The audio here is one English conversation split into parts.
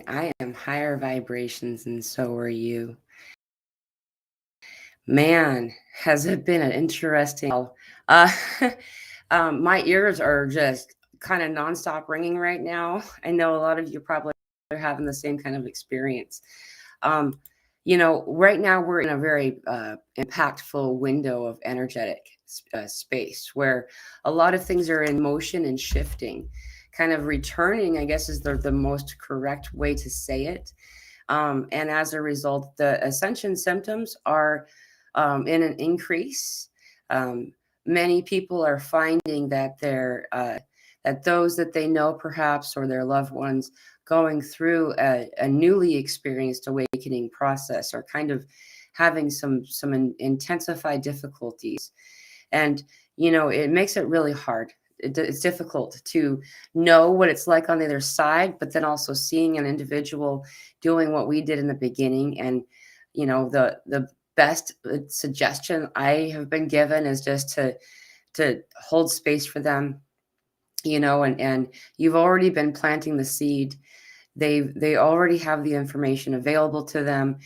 I am higher vibrations, and so are you. Man, has it been an interesting. Uh, my ears are just kind of nonstop ringing right now. I know a lot of you probably are having the same kind of experience. Um, right now we're in a very impactful window of energetic space where a lot of things are in motion and shifting, kind of returning, I guess is the most correct way to say it. And as a result, the ascension symptoms are in an increase. Um, Many people are finding that that those that they know perhaps or their loved ones going through a newly experienced awakening process are kind of having some intensified difficulties, and it makes it really hard. It's difficult to know what it's like on the other side, but then also seeing an individual doing what we did in the beginning. And the best suggestion I have been given is just to hold space for them, and you've already been planting the seed. They already have the information available to them.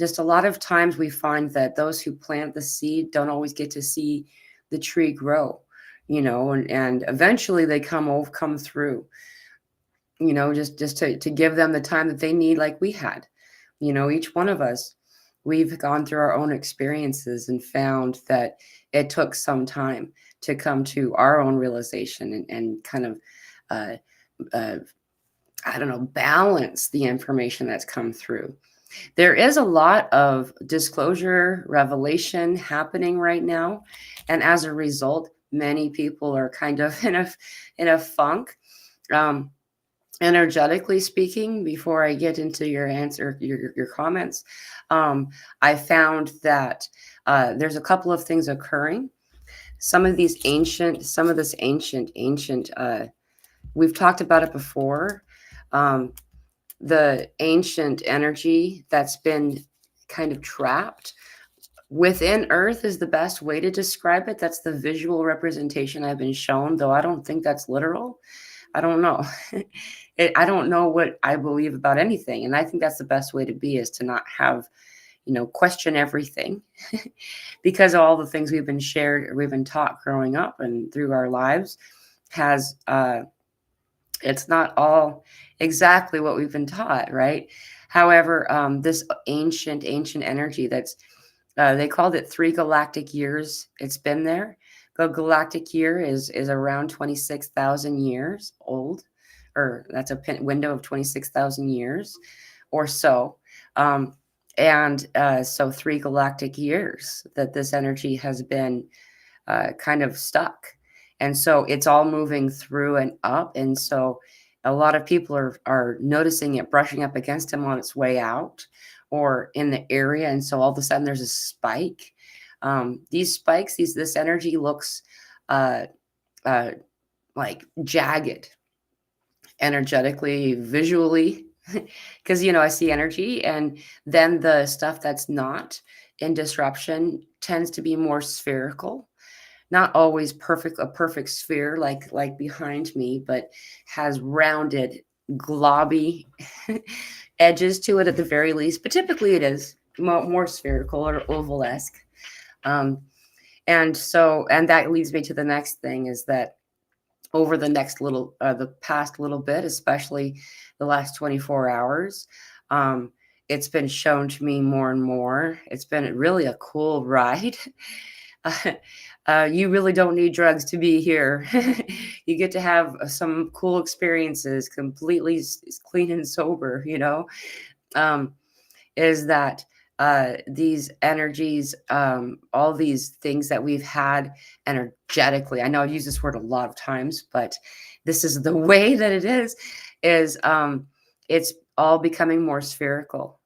Just a lot of times we find that those who plant the seed don't always get to see the tree grow, and eventually they come through, just to give them the time that they need, like we had. Each one of us, we've gone through our own experiences and found that it took some time to come to our own realization and kind of uh, uh, I don't know, balance the information that's come through. There is a lot of disclosure, revelation happening right now, and as a result, many people are kind of in a funk. Um, Energetically speaking, before I get into your answer, your comments, I found that there's a couple of things occurring. Some of this ancient. We've talked about it before. Um, the ancient energy that's been kind of trapped within Earth is the best way to describe it. That's the visual representation I've been shown, though I don't think that's literal. I don't know. I don't know what I believe about anything. And I think that's the best way to be, is to not have, question everything because all the things we've been shared, we've been taught growing up and through our lives has, it's not all exactly what we've been taught, right? However, this ancient energy that's, they called it 3 galactic years. It's been there. The galactic year is around 26,000 years old, or that's a window of 26,000 years or so. And so 3 galactic years that this energy has been kind of stuck. And so it's all moving through and up. And so a lot of people are noticing it brushing up against them on its way out or in the area. And so all of a sudden there's a spike. These spikes, this energy looks uh, uh, like jagged energetically, visually, because, I see energy. And then the stuff that's not in disruption tends to be more spherical, not always a perfect sphere like behind me, but has rounded, globby edges to it at the very least. But typically it is more spherical or oval-esque. Um, and that leads me to the next thing, is that over the past little bit, especially the last 24 hours, it's been shown to me more and more. It's been really a cool ride. You really don't need drugs to be here. You get to have some cool experiences, completely clean and sober, um, is that these energies, all these things that we've had energetically, I know I've used this word a lot of times, but this is the way that is it's all becoming more spherical.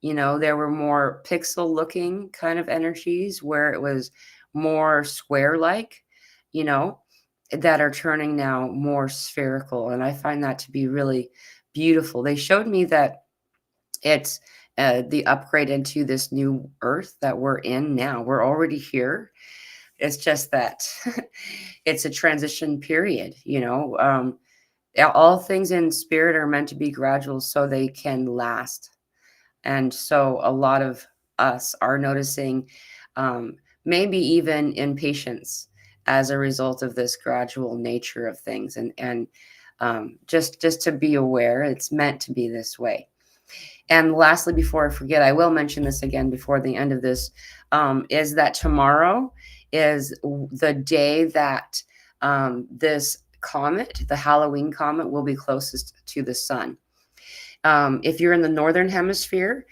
There were more pixel looking kind of energies where it was more square like, you know, that are turning now more spherical. And I find that to be really beautiful. They showed me that it's the upgrade into this new earth that we're in now. We're already here. It's just that it's a transition period, all things in spirit are meant to be gradual so they can last. And so a lot of us are noticing maybe even impatience as a result of this gradual nature of things. And just to be aware, it's meant to be this way. And lastly, before I forget, I will mention this again before the end of this, is that tomorrow is the day that this comet, the Halloween comet, will be closest to the sun. If you're in the northern hemisphere,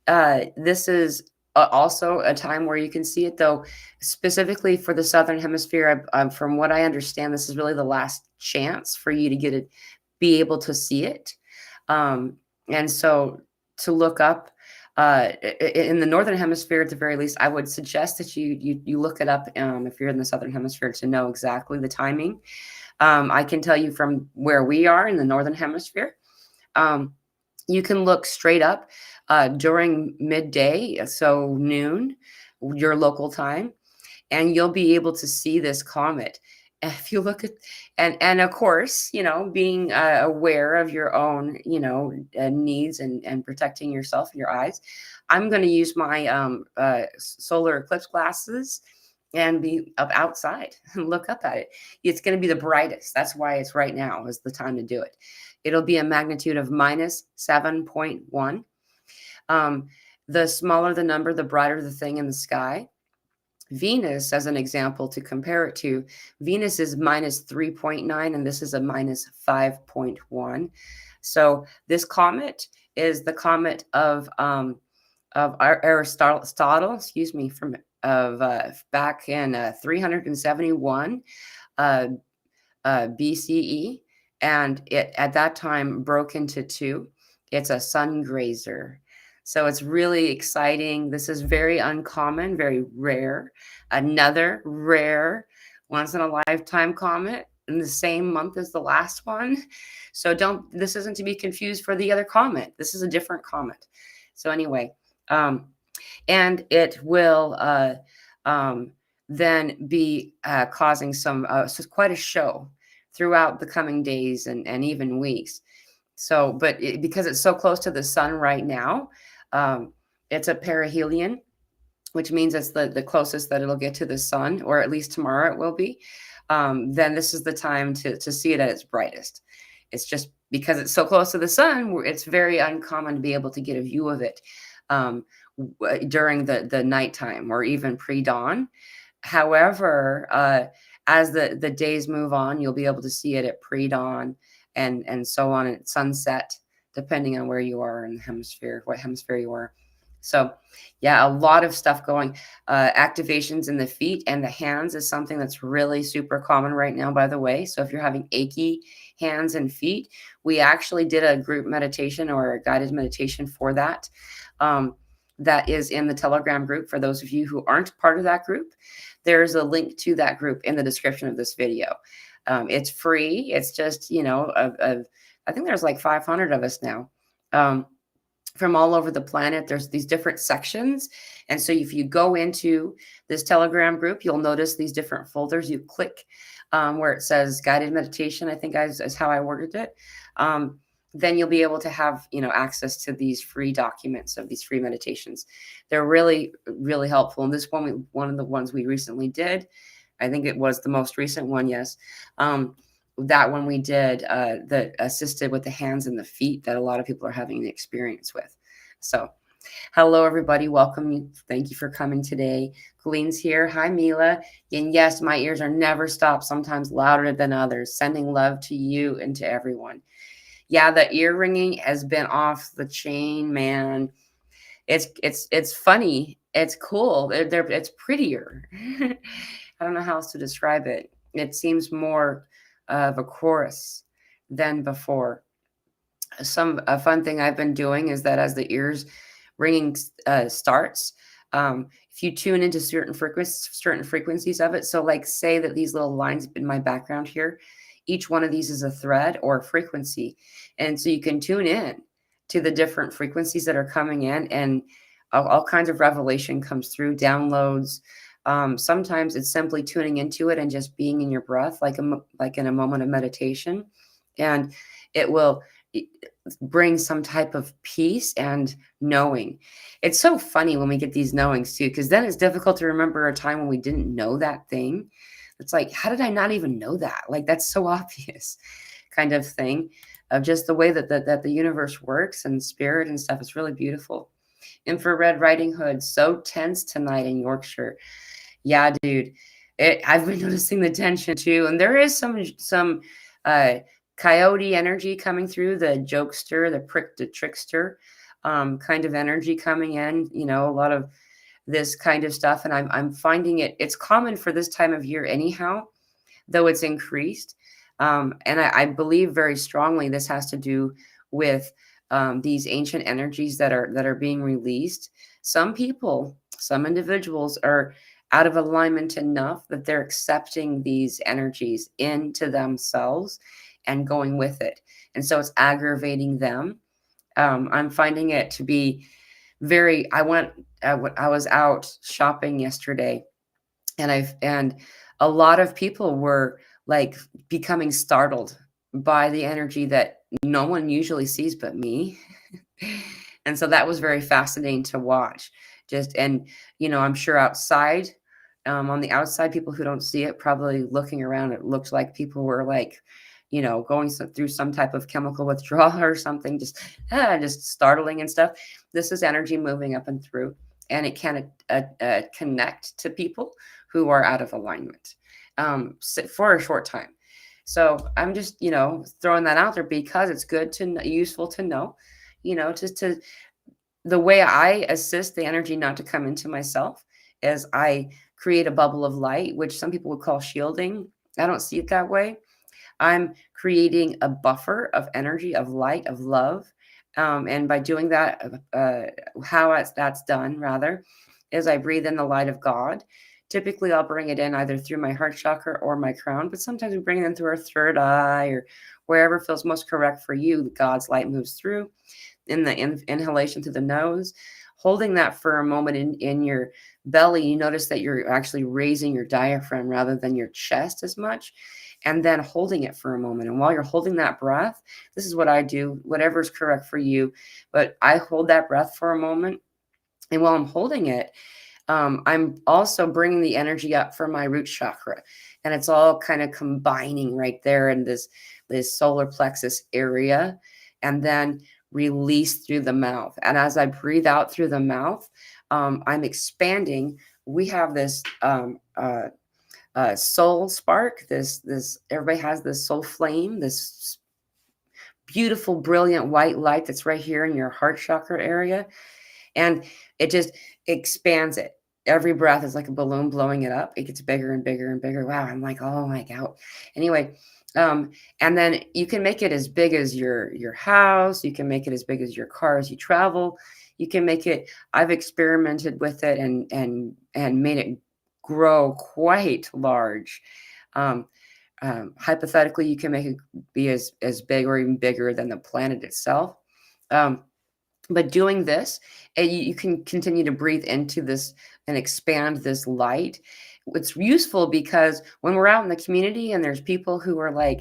this is also a time where you can see it, though specifically for the southern hemisphere. From what I understand, this is really the last chance for you to get it, be able to see it. And so to look up in the northern hemisphere, at the very least, I would suggest that you look it up if you're in the southern hemisphere to know exactly the timing. I can tell you from where we are in the northern hemisphere. You can look straight up during midday, so noon, your local time, and you'll be able to see this comet. If you look at, and of course, being aware of your own, needs and protecting yourself and your eyes, I'm going to use my solar eclipse glasses and be up outside and look up at it. It's going to be the brightest. That's why it's right now is the time to do it. It'll be a magnitude of -7.1. The smaller the number, the brighter the thing in the sky. Venus, as an example to compare it to, Venus is -3.9, and this is a -5.1. So this comet is the comet of Aristotle, excuse me, from back in 371 BCE, and it at that time broke into two. It's a sun grazer. So it's really exciting. This is very uncommon, very rare. Another rare, once in a lifetime comet in the same month as the last one. So this isn't to be confused for the other comet. This is a different comet. So anyway, and it will then be causing quite a show throughout the coming days and even weeks. So, but because it's so close to the sun right now, it's a perihelion, which means it's the closest that it'll get to the sun, or at least tomorrow it will be. Then this is the time to see it at its brightest. It's just because it's so close to the sun, it's very uncommon to be able to get a view of it during the nighttime or even pre-dawn. However, as the days move on, you'll be able to see it at pre-dawn and so on at sunset, depending on where you are in the hemisphere, what hemisphere you are. So yeah, a lot of stuff going. Activations in the feet and the hands is something that's really super common right now, by the way. So if you're having achy hands and feet, we actually did a group meditation or a guided meditation for that. That is in the Telegram group. For those of you who aren't part of that group, there's a link to that group in the description of this video. It's free. It's just, I think there's like 500 of us now from all over the planet. There's these different sections. And so if you go into this Telegram group, you'll notice these different folders. You click where it says guided meditation, I think is how I worded it. Then you'll be able to have, access to these free documents of these free meditations. They're really, really helpful. And this one of the ones we recently did, I think it was the most recent one. Yes. That one we did that assisted with the hands and the feet that a lot of people are having the experience with. So hello, everybody. Welcome. Thank you for coming today. Colleen's here. Hi, Mila. And yes, my ears are never stopped, sometimes louder than others. Sending love to you and to everyone. Yeah, the ear ringing has been off the chain, man. It's funny. It's cool. It's prettier. I don't know how else to describe it. It seems more of a chorus than before. A fun thing I've been doing is that as the ears ringing starts, if you tune into certain frequencies of it, so like say that these little lines in my background here, each one of these is a thread or a frequency. And so you can tune in to the different frequencies that are coming in, and all kinds of revelation comes through, downloads. Sometimes it's simply tuning into it and just being in your breath, like in a moment of meditation. and it will bring some type of peace and knowing. It's so funny when we get these knowings too, because then it's difficult to remember a time when we didn't know that thing. It's like, how did I not even know that? Like, that's so obvious, kind of thing, of just the way that the universe works and spirit and stuff. It's really beautiful. Infrared Riding Hood, so tense tonight in Yorkshire. Yeah, dude. I've been noticing the tension too, and there is some uh, coyote energy coming through, the jokester, the trickster, kind of energy coming in. You know, a lot of this kind of stuff, and I'm finding it's common for this time of year anyhow, though it's increased. And I believe very strongly this has to do with these ancient energies that are being released. Some people, some individuals are out of alignment enough that they're accepting these energies into themselves and going with it. And so it's aggravating them. I'm finding it to be very, I was out shopping yesterday, and a lot of people were like becoming startled by the energy that no one usually sees but me. And so that was very fascinating to watch. Just, and I'm sure outside, on the outside, people who don't see it probably looking around, it looked like people were like, going through some type of chemical withdrawal or something, just startling and stuff. This is energy moving up and through, and it can connect to people who are out of alignment, for a short time. So I'm just, throwing that out there because it's good to useful to know, just to the way I assist the energy not to come into myself is I create a bubble of light, which some people would call shielding. I don't see it that way. I'm creating a buffer of energy, of light, of love. And by doing that, how that's done, rather, is I breathe in the light of God. Typically, I'll bring it in either through my heart chakra or my crown, but sometimes we bring it in through our third eye or wherever feels most correct for you. God's light moves through in the inhalation through the nose, holding that for a moment in your belly. You notice that you're actually raising your diaphragm rather than your chest as much, and then holding it for a moment. And while you're holding that breath, this is what I do, whatever is correct for you, but I hold that breath for a moment. And while I'm holding it, I'm also bringing the energy up from my root chakra, and it's all kind of combining right there in this solar plexus area, and then release through the mouth. And as I breathe out through the mouth, I'm expanding. We have this soul spark. This everybody has this soul flame, this beautiful, brilliant white light that's right here in your heart chakra area, and it just expands it. Every breath is like a balloon blowing it up. It gets bigger and bigger and bigger. Wow, I'm like, oh my God. Anyway, and then you can make it as big as your house. You can make it as big as your car as you travel. You can make it. I've experimented with it and made it grow quite large. Hypothetically, you can make it be as big or even bigger than the planet itself. But doing this, you can continue to breathe into this and expand this light. It's useful because when we're out in the community and there's people who are like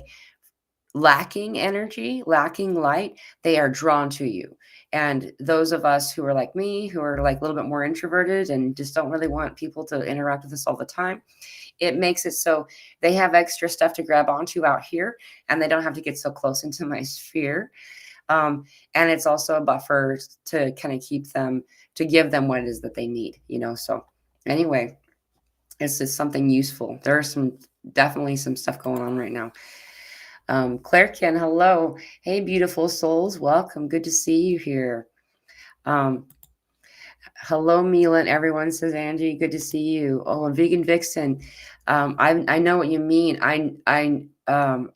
lacking energy, lacking light, they are drawn to you. And those of us who are like me, who are like a little bit more introverted and just don't really want people to interact with us all the time, it makes it so they have extra stuff to grab onto out here, and they don't have to get so close into my sphere. And it's also a buffer to kind of keep them, to give them what it is that they need, So anyway, it's just something useful. There's definitely some stuff going on right now. Claire Ken, hello. Hey, beautiful souls. Welcome. Good to see you here. Hello, Milan. Everyone, says Angie. Good to see you. Oh, and Vegan Vixen. I know what you mean.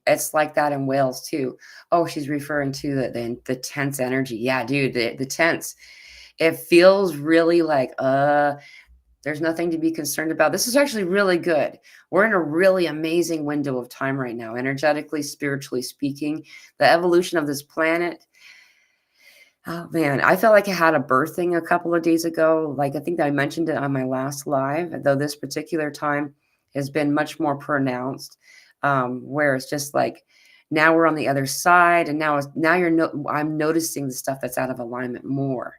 It's like that in Wales too. Oh, she's referring to the tense energy. Yeah, dude, the tense. It feels really like there's nothing to be concerned about. This is actually really good. We're in a really amazing window of time right now, energetically, spiritually speaking. The evolution of this planet. Oh man, I felt like I had a birthing a couple of days ago. Like I think I mentioned it on my last live, though this particular time has been much more pronounced, where it's just like Now we're on the other side, and now I'm noticing the stuff that's out of alignment more.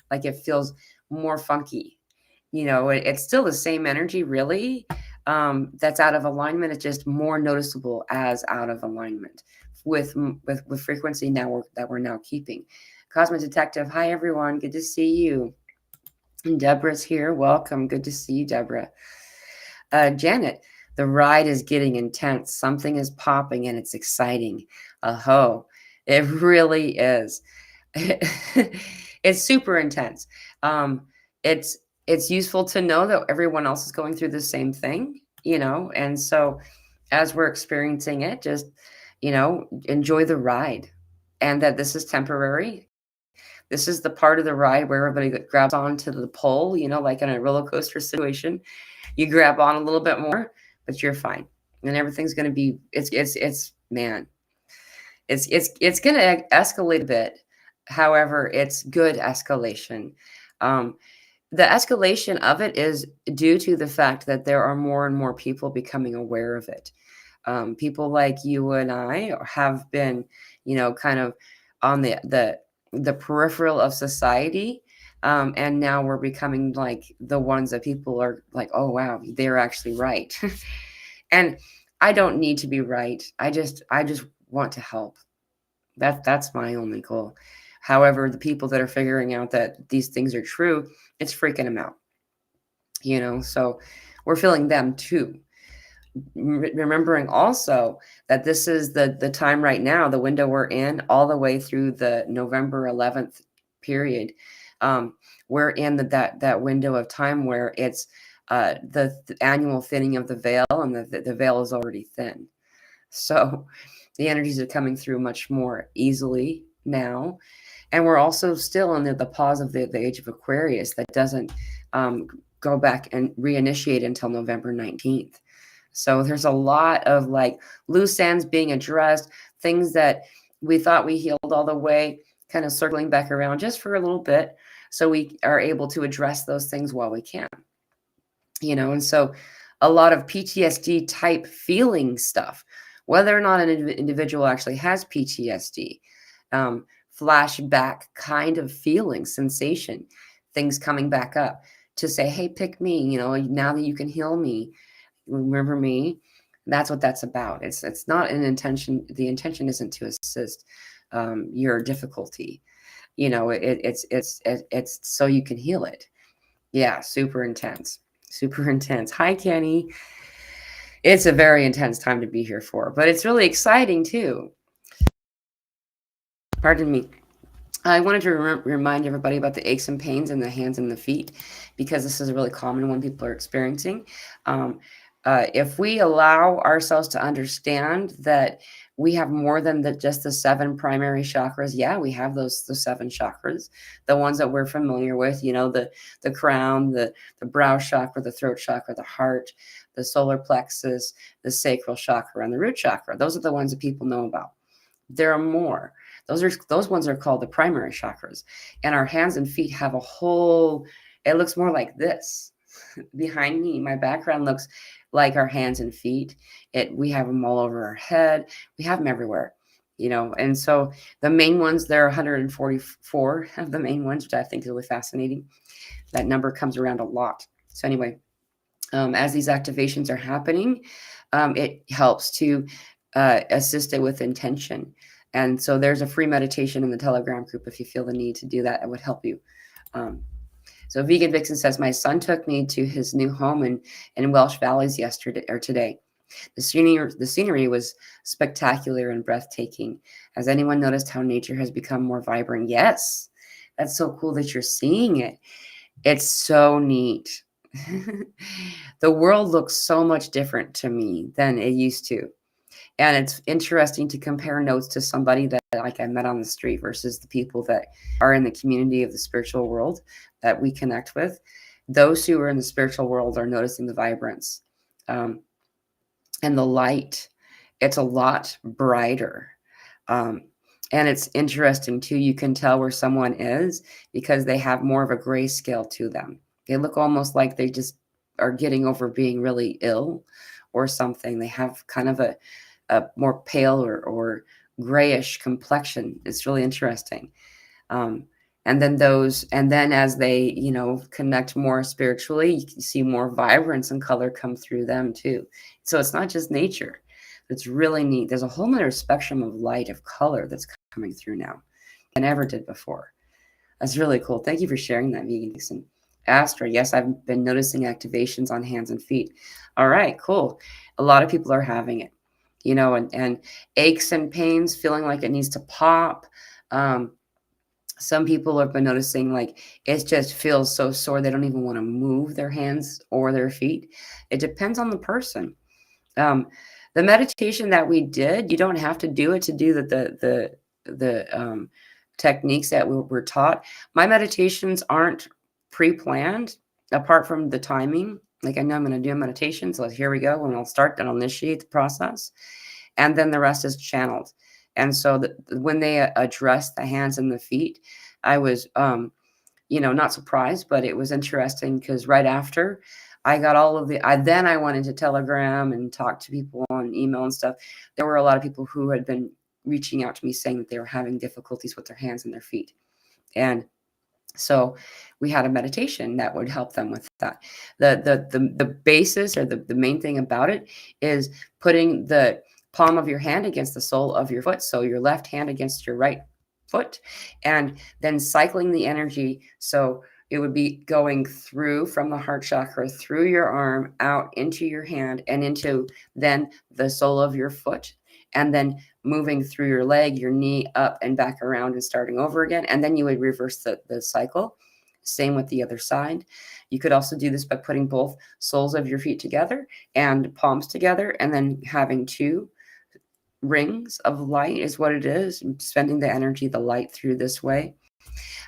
Like it feels more funky. It's still the same energy, really. That's out of alignment. It's just more noticeable as out of alignment with frequency that we're now keeping. Cosmic Detective, hi everyone, good to see you. And Deborah's here. Welcome. Good to see you, Deborah. Janet, the ride is getting intense. Something is popping and it's exciting. It really is. It's super intense. It's useful to know that everyone else is going through the same thing, and so as we're experiencing it, just, enjoy the ride, and that this is temporary. This is the part of the ride where everybody grabs onto the pole, like in a roller coaster situation. You grab on a little bit more, but you're fine. And everything's going to be, man, it's going to escalate a bit. However, it's good escalation. The escalation of it is due to the fact that there are more and more people becoming aware of it. People like you and I have been, kind of on the peripheral of society. And now we're becoming like the ones that people are like, oh, wow, they're actually right. And I don't need to be right. I just want to help. That's my only goal. However, the people that are figuring out that these things are true, it's freaking them out. So we're feeling them too. Remembering also that this is the time right now, the window we're in, all the way through the November 11th period. We're in that window of time where it's the annual thinning of the veil, and the veil is already thin. So the energies are coming through much more easily now. And we're also still in the pause of the age of Aquarius that doesn't go back and reinitiate until November 19th. So there's a lot of like loose ends being addressed, things that we thought we healed all the way, kind of circling back around just for a little bit. So we are able to address those things while we can, and so a lot of PTSD type feeling stuff, whether or not an individual actually has PTSD, flashback kind of feeling, sensation, things coming back up to say, hey, pick me, now that you can heal me, remember me. That's what that's about. It's not an intention. The intention isn't to assist your difficulty. It's so you can heal it. Yeah, super intense. Super intense. Hi, Kenny. It's a very intense time to be here for, but it's really exciting too. Pardon me. I wanted to remind everybody about the aches and pains in the hands and the feet, because this is a really common one people are experiencing. If we allow ourselves to understand that we have more than just the 7 primary chakras. Yeah, we have the 7 chakras, the ones that we're familiar with, the crown, the brow chakra, the throat chakra, the heart, the solar plexus, the sacral chakra, and the root chakra. Those are the ones that people know about. There are more. Those ones are called the primary chakras. And our hands and feet have a whole, it looks more like this. Behind me, my background looks like our hands and feet. We have them all over our head. We have them everywhere, and so the main ones, there are 144 of the main ones, which I think is really fascinating. That number comes around a lot. So anyway, as these activations are happening, it helps to assist it with intention. And so there's a free meditation in the Telegram group if you feel the need to do that. It would help you. So Vegan Vixen says, my son took me to his new home in Welsh Valleys yesterday or today. The scenery was spectacular and breathtaking. Has anyone noticed how nature has become more vibrant? Yes. That's so cool that you're seeing it. It's so neat. The world looks so much different to me than it used to. And it's interesting to compare notes to somebody that like I met on the street versus the people that are in the community of the spiritual world that we connect with. Those who are in the spiritual world are noticing the vibrance and the light. It's a lot brighter. And it's interesting too. You can tell where someone is because they have more of a grayscale to them. They look almost like they just are getting over being really ill or something. They have kind of a more pale or grayish complexion. It's really interesting. Um, and then as they, connect more spiritually, you can see more vibrance and color come through them too. So it's not just nature. It's really neat. There's a whole nother spectrum of light, of color that's coming through now than ever did before. That's really cool. Thank you for sharing that, Vegan Dixon. Astra, yes, I've been noticing activations on hands and feet. All right, cool. A lot of people are having it, and aches and pains, feeling like it needs to pop. Some people have been noticing like it just feels so sore they don't even want to move their hands or their feet. It depends on the person. Um, the meditation that we did, you don't have to do it to do the techniques that we were taught. My meditations aren't pre-planned, apart from the timing. Like I know I'm going to do a meditation, so here we go, and I'll start and I'll initiate the process, and then the rest is channeled. And so when they addressed the hands and the feet, I was, not surprised, but it was interesting because right after I got all of then I went into Telegram and talked to people on email and stuff. There were a lot of people who had been reaching out to me saying that they were having difficulties with their hands and their feet. And so we had a meditation that would help them with that. The basis or the main thing about it is putting the palm of your hand against the sole of your foot. So your left hand against your right foot, and then cycling the energy. So it would be going through from the heart chakra, through your arm, out into your hand, and into then the sole of your foot, and then moving through your leg, your knee, up and back around and starting over again. And then you would reverse the cycle. Same with the other side. You could also do this by putting both soles of your feet together and palms together, and then having two rings of light is what it is, spending the energy, the light through this way.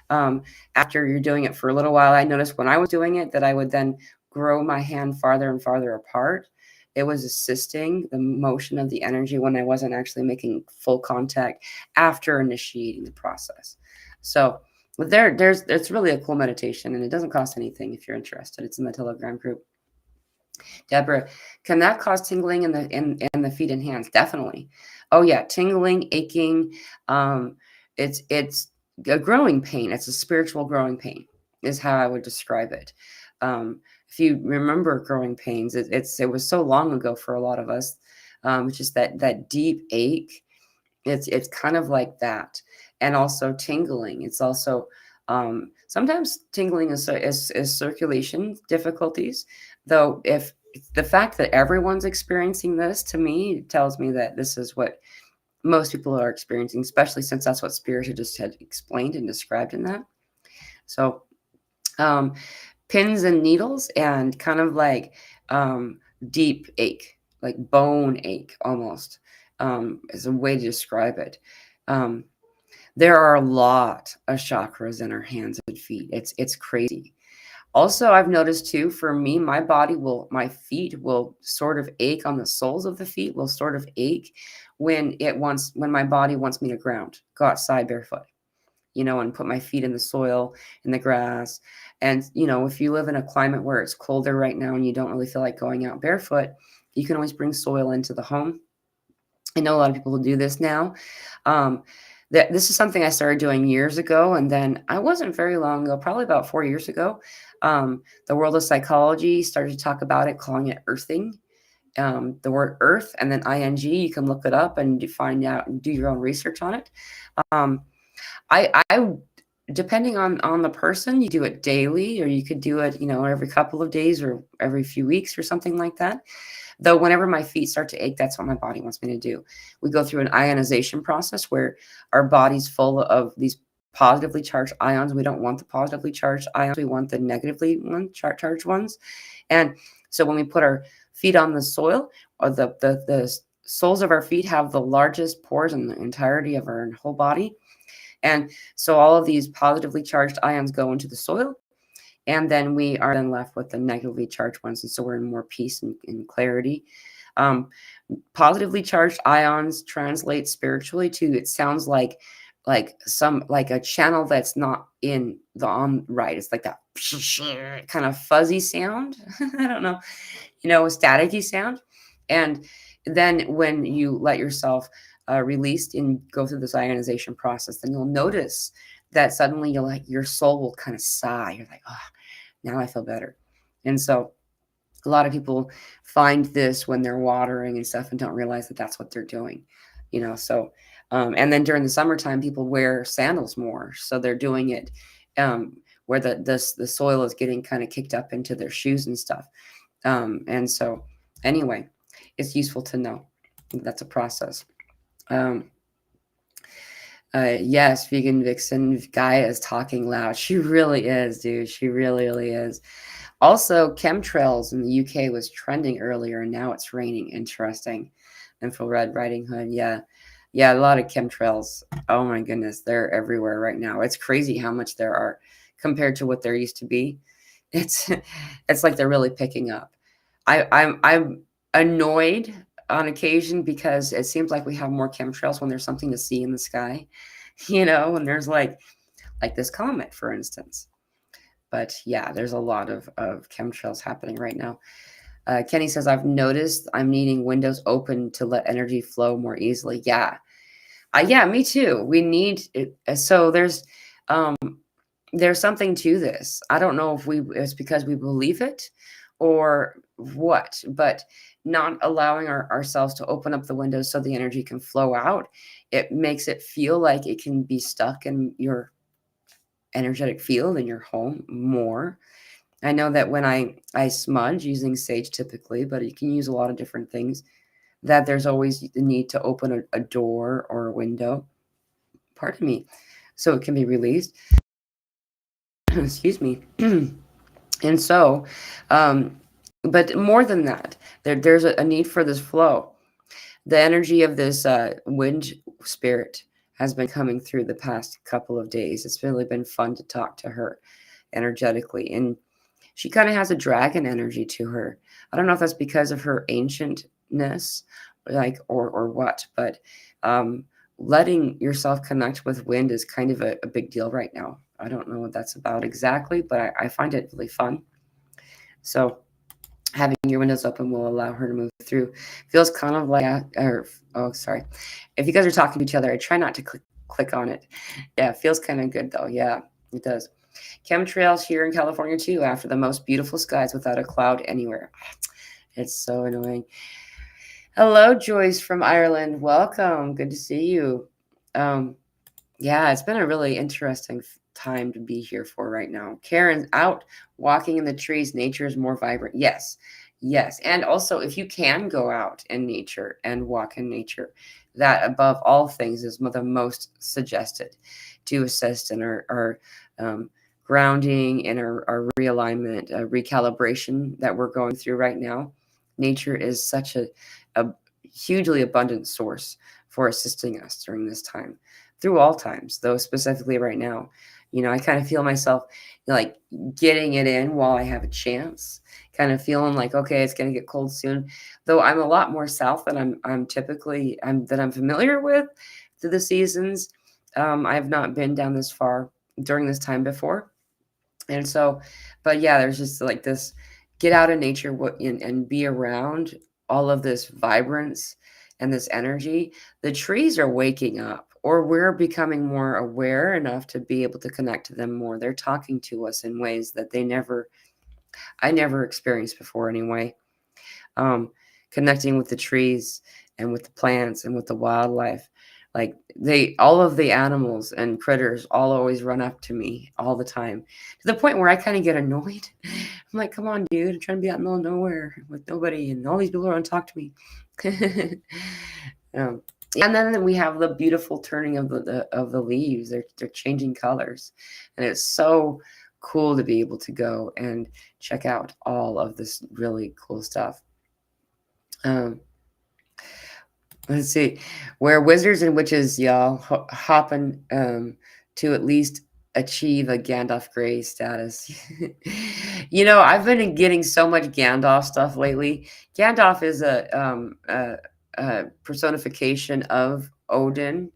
After you're doing it for a little while, I noticed when I was doing it that I would then grow my hand farther and farther apart. It was assisting the motion of the energy when I wasn't actually making full contact after initiating the process. So it's really a cool meditation, and it doesn't cost anything if you're interested. It's in the Telegram group. Deborah, can that cause tingling in the feet and hands? Definitely. Oh yeah, tingling, aching. It's a growing pain. It's a spiritual growing pain, is how I would describe it. If you remember growing pains, it was so long ago for a lot of us. It's just that deep ache. It's kind of like that, and also tingling. It's also sometimes tingling is circulation difficulties. Though if the fact that everyone's experiencing this, to me tells me that this is what most people are experiencing, especially since that's what Spirit just had explained and described in that. So pins and needles and kind of like deep ache, like bone ache almost, is a way to describe it. There are a lot of chakras in our hands and feet. It's crazy. Also, I've noticed too, for me, my feet will sort of ache on the soles of the feet, will sort of ache when my body wants me to go outside barefoot, and put my feet in the soil, in the grass. And, if you live in a climate where it's colder right now and you don't really feel like going out barefoot, you can always bring soil into the home. I know a lot of people do this now. This is something I started doing years ago, and then I wasn't very long ago, probably about 4 years ago. The world of psychology started to talk about it, calling it earthing. The word earth and then ing, you can look it up and find out and do your own research on it. I depending on the person, you do it daily, or you could do it, every couple of days or every few weeks or something like that. Though whenever my feet start to ache, that's what my body wants me to do. We go through an ionization process where our body's full of these positively charged ions. We don't want the positively charged ions. We want the negatively charged ones. And so when we put our feet on the soil, or the soles of our feet have the largest pores in the entirety of our whole body. And so all of these positively charged ions go into the soil. And then we are then left with the negatively charged ones. And so we're in more peace and clarity. Positively charged ions translate spiritually to, it sounds like a channel that's not in the on right. It's like that kind of fuzzy sound. I don't know, a staticky sound. And then when you let yourself release and go through this ionization process, then you'll notice that suddenly you'll like your soul will kind of sigh. You're like, oh, now I feel better. And so a lot of people find this when they're watering and stuff and don't realize that that's what they're doing, so and then during the summertime people wear sandals more, so they're doing it where the soil is getting kind of kicked up into their shoes and stuff. And so anyway, it's useful to know that's a process. Yes, vegan vixen Gaia is talking loud. She really is, dude. She really, really is. Also, chemtrails in the UK was trending earlier, and now it's raining. Interesting. Infrared Riding Hood. Yeah. Yeah, a lot of chemtrails. Oh my goodness, they're everywhere right now. It's crazy how much there are compared to what there used to be. It's it's like they're really picking up. I'm annoyed on occasion because it seems like we have more chemtrails when there's something to see in the sky, when there's like this comet, for instance. But yeah, there's a lot of chemtrails happening right now. Kenny says, I've noticed I'm needing windows open to let energy flow more easily. Yeah. Yeah, me too. We need it. So there's something to this. I don't know if it's because we believe it or what, but not allowing ourselves to open up the windows so the energy can flow out. It makes it feel like it can be stuck in your energetic field in your home more. I know that when I smudge using sage typically, but you can use a lot of different things, that there's always the need to open a door or a window, pardon me, so it can be released. Excuse me. And so, but more than that, there's a need for this flow. The energy of this wind spirit has been coming through the past couple of days. It's really been fun to talk to her energetically. And she kind of has a dragon energy to her. I don't know if that's because of her ancientness, or what, but letting yourself connect with wind is kind of a big deal right now. I don't know what that's about exactly, but I find it really fun. So having your windows open will allow her to move through. Feels kind of like, sorry. If you guys are talking to each other, I try not to click on it. Yeah, it feels kind of good though. Yeah, it does. Chemtrails here in California too, after the most beautiful skies without a cloud anywhere. It's so annoying. Hello, Joyce from Ireland. Welcome. Good to see you. Yeah, it's been a really interesting time to be here for right now. Karen's out walking in the trees. Nature is more vibrant. Yes. Yes. And also, if you can go out in nature and walk in nature, that above all things is the most suggested to assist in our grounding and our realignment, recalibration that we're going through right now. Nature is such a hugely abundant source for assisting us during this time, through all times, though specifically right now. I kind of feel myself like getting it in while I have a chance, kind of feeling like, okay, it's going to get cold soon. Though I'm a lot more south than I'm familiar with through the seasons. I have not been down this far during this time before. And so, but yeah, there's just like this get out of nature and be around all of this vibrance and this energy. The trees are waking up, or we're becoming more aware enough to be able to connect to them more. They're talking to us in ways that I never experienced before anyway. Connecting with the trees and with the plants and with the wildlife. Like all of the animals and critters all always run up to me all the time, to the point where I kind of get annoyed. I'm like, come on, dude, I'm trying to be out in the middle of nowhere with nobody, and all these people want to talk to me. And then we have the beautiful turning of the leaves. They're changing colors, and it's so cool to be able to go and check out all of this really cool stuff. Let's see, where wizards and witches, y'all, hopping to at least achieve a Gandalf Grey status. I've been getting so much Gandalf stuff lately. Gandalf is a personification of Odin,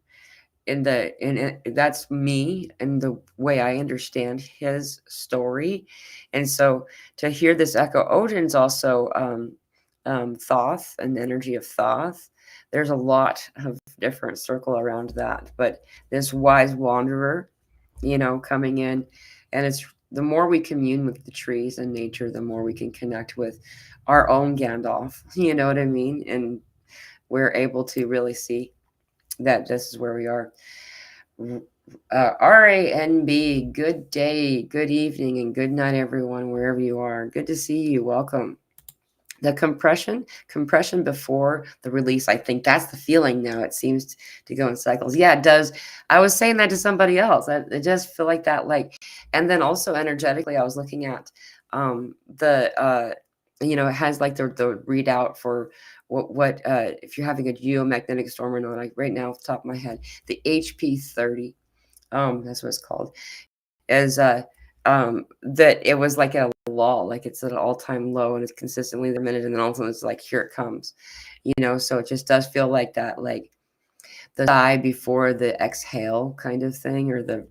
that's me and the way I understand his story. And so to hear this echo, Odin's also Thoth and energy of Thoth. There's a lot of different circle around that, but this wise wanderer, coming in, and it's the more we commune with the trees and nature, the more we can connect with our own Gandalf. You know what I mean? And we're able to really see that this is where we are. RANB, good day, good evening, and good night, everyone, wherever you are. Good to see you. Welcome. The compression before the release, I think that's the feeling now. It seems to go in cycles. Yeah, it does. I was saying that to somebody else. It does feel like that. And then also energetically, I was looking at it has like the readout for what if you're having a geomagnetic storm or not. Like right now, off the top of my head, the HP30, that's what it's called, is that it was like a lull, like it's at an all-time low, and it's consistently the minute, and then all of a sudden it's like, here it comes, so it just does feel like that, like the sigh before the exhale kind of thing, or the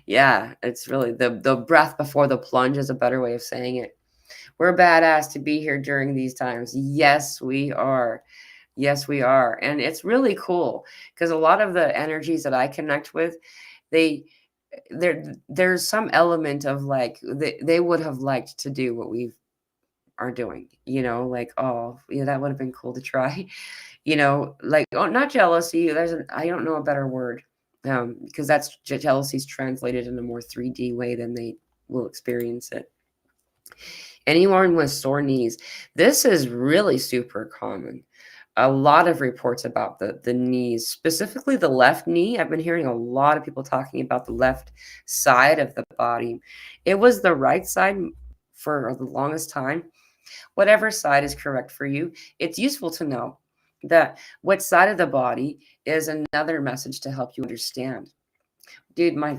yeah, it's really the breath before the plunge is a better way of saying it. We're badass to be here during these times. Yes, we are. Yes, we are. And it's really cool because a lot of the energies that I connect with, they there's some element of like they would have liked to do what we are doing, like, oh yeah, that would have been cool to try. Like, oh, not jealousy, I don't know a better word, because that's jealousy's translated in a more 3D way than they will experience it. Anyone with sore knees, this is really super common. A lot of reports about the knees, specifically the left knee. I've been hearing a lot of people talking about the left side of the body. It was the right side for the longest time. Whatever side is correct for you, it's useful to know that what side of the body is another message to help you understand. Dude, my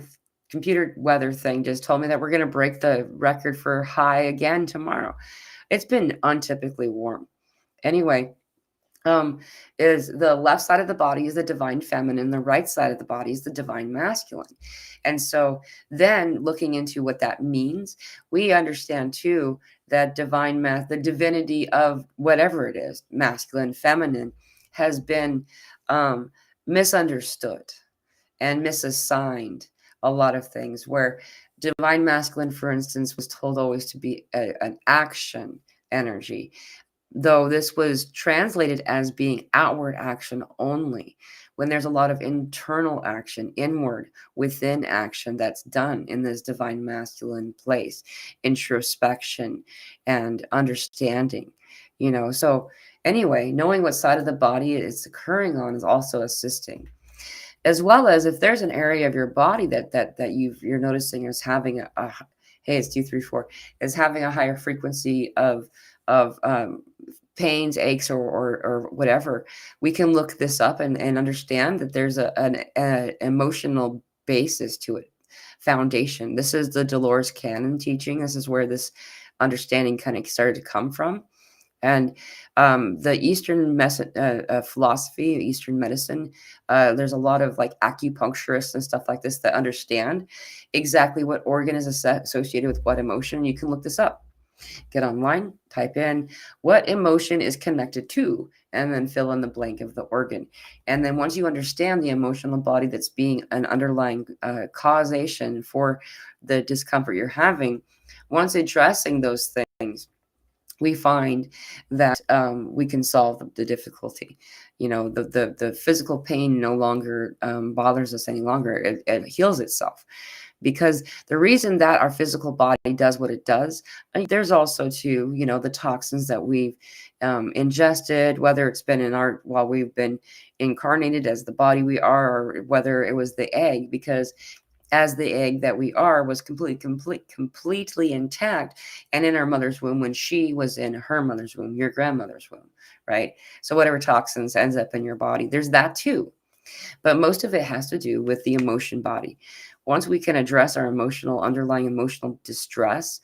computer weather thing just told me that we're going to break the record for high again tomorrow. It's been untypically warm. Anyway, is the left side of the body is the divine feminine, the right side of the body is the divine masculine. And so then looking into what that means, we understand too that the divinity of whatever it is, masculine, feminine, has been misunderstood and misassigned a lot of things, where divine masculine, for instance, was told always to be an action energy, though this was translated as being outward action only, when there's a lot of internal action, inward, within action that's done in this divine masculine place, introspection and understanding, So anyway, knowing what side of the body it's occurring on is also assisting, as well as if there's an area of your body that you're noticing is having a hey, it's 234, is having a higher frequency of pains, aches, or whatever. We can look this up and understand that there's an emotional basis to it, foundation. This is the Dolores Cannon teaching. This is where this understanding kind of started to come from. And the Eastern philosophy, Eastern medicine, there's a lot of like acupuncturists and stuff like this that understand exactly what organ is associated with what emotion. You can look this up. Get online, type in what emotion is connected to, and then fill in the blank of the organ. And then once you understand the emotional body that's being an underlying causation for the discomfort you're having, once addressing those things, we find that we can solve the difficulty. The physical pain no longer bothers us any longer. It heals itself. Because the reason that our physical body does what it does, there's also too, the toxins that we've ingested, whether it's been while we've been incarnated as the body we are, or whether it was the egg, because as the egg that we are was completely intact and in our mother's womb when she was in her mother's womb, your grandmother's womb, right? So whatever toxins ends up in your body, there's that too. But most of it has to do with the emotion body. Once we can address our underlying emotional distress,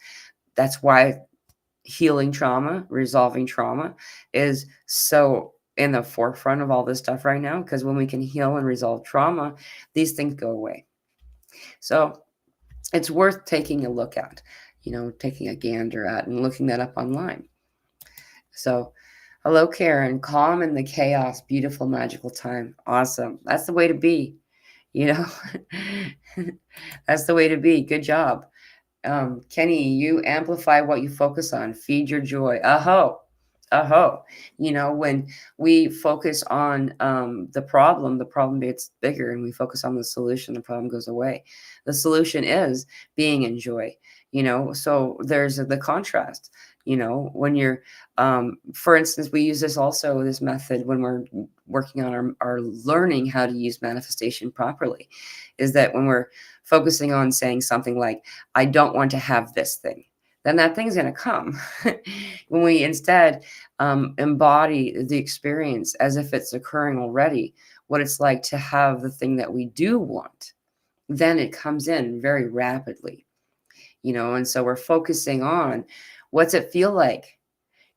that's why healing trauma, resolving trauma is so in the forefront of all this stuff right now, because when we can heal and resolve trauma, these things go away. So it's worth taking a look at, taking a gander at and looking that up online. So, hello, Karen. Calm in the chaos, beautiful, magical time. Awesome. That's the way to be, you know? That's the way to be. Good job. Kenny, you amplify what you focus on. Feed your joy. Aho. When we focus on the problem gets bigger, and we focus on the solution, the problem goes away. The solution is being in joy. So there's the contrast. When you're, for instance, we use this method when we're working on our learning how to use manifestation properly, is that when we're focusing on saying something like, I don't want to have this thing, then that thing's going to come. When we instead embody the experience as if it's occurring already, what it's like to have the thing that we do want, then it comes in very rapidly. And so we're focusing on, what's it feel like?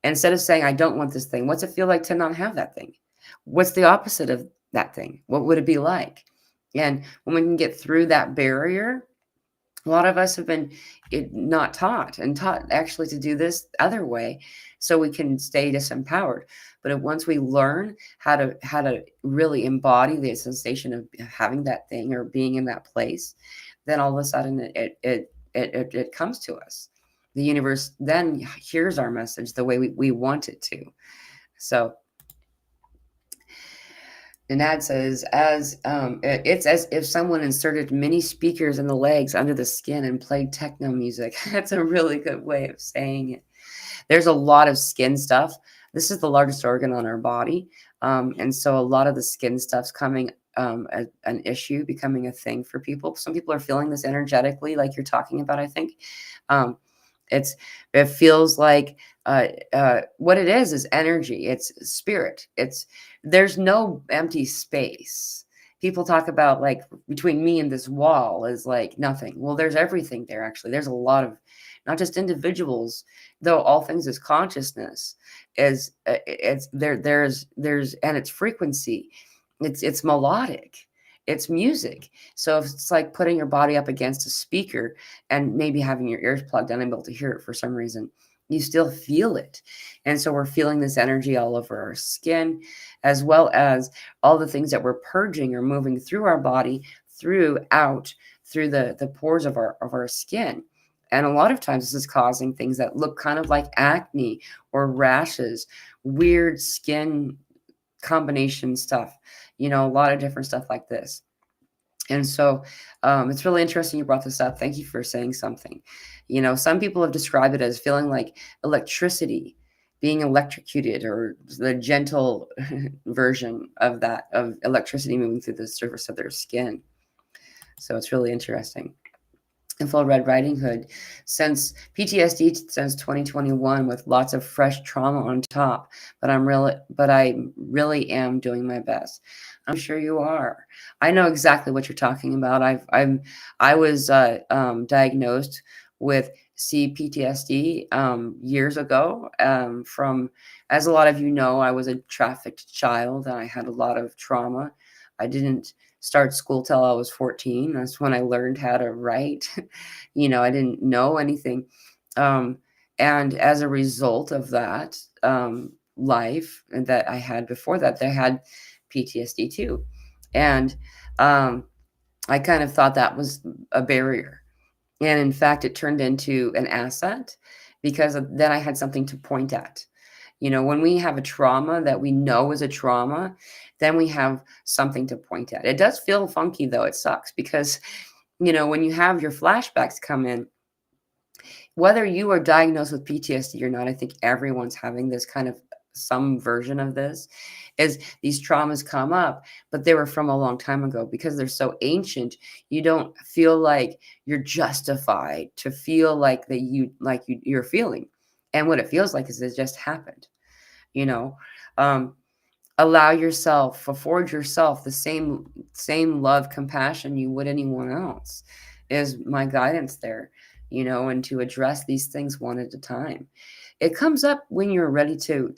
Instead of saying, I don't want this thing, what's it feel like to not have that thing? What's the opposite of that thing? What would it be like? And when we can get through that barrier, a lot of us have been not taught actually to do this other way, so we can stay disempowered. But once we learn how to really embody the sensation of having that thing or being in that place, then all of a sudden it comes to us. The universe then hears our message the way we want it to. So Nanad says, it's as if someone inserted mini speakers in the legs under the skin and played techno music. That's a really good way of saying it. There's a lot of skin stuff. This is the largest organ on our body. And so a lot of the skin stuff's coming an issue, becoming a thing for people. Some people are feeling this energetically, like you're talking about, I think. It feels like what it is energy. It's spirit. There's no empty space. People talk about, like, between me and this wall is like nothing. Well, there's everything there. Actually, there's a lot of, not just individuals, though all things is consciousness, is it's there. There's and it's frequency. It's melodic. It's music. So if it's like putting your body up against a speaker and maybe having your ears plugged in and able to hear it for some reason, you still feel it. And so we're feeling this energy all over our skin, as well as all the things that we're purging or moving through our body, through the pores of our skin. And a lot of times this is causing things that look kind of like acne or rashes, weird skin combination stuff, a lot of different stuff like this. And so it's really interesting you brought this up. Thank you for saying something. Some people have described it as feeling like electricity, being electrocuted, or the gentle version of that, of electricity moving through the surface of their skin. So it's really interesting. And Full Red Riding Hood, since PTSD since 2021 with lots of fresh trauma on top, but I really am doing my best. I'm sure you are. I know exactly what you're talking about. I was diagnosed with CPTSD years ago. As a lot of you know, I was a trafficked child and I had a lot of trauma. I didn't start school till I was 14. That's when I learned how to write. I didn't know anything. And as a result of that life that I had before that, I had PTSD too. And I kind of thought that was a barrier. And in fact, it turned into an asset, because then I had something to point at. When we have a trauma that we know is a trauma, then we have something to point at. It does feel funky, though. It sucks because, when you have your flashbacks come in, whether you are diagnosed with PTSD or not, I think everyone's having this kind of some version of this, is these traumas come up, but they were from a long time ago. Because they're so ancient, you don't feel like you're justified to feel like you're feeling. And what it feels like is it just happened. Allow yourself, afford yourself the same love, compassion you would anyone else, is my guidance there, and to address these things one at a time. It comes up when you're ready to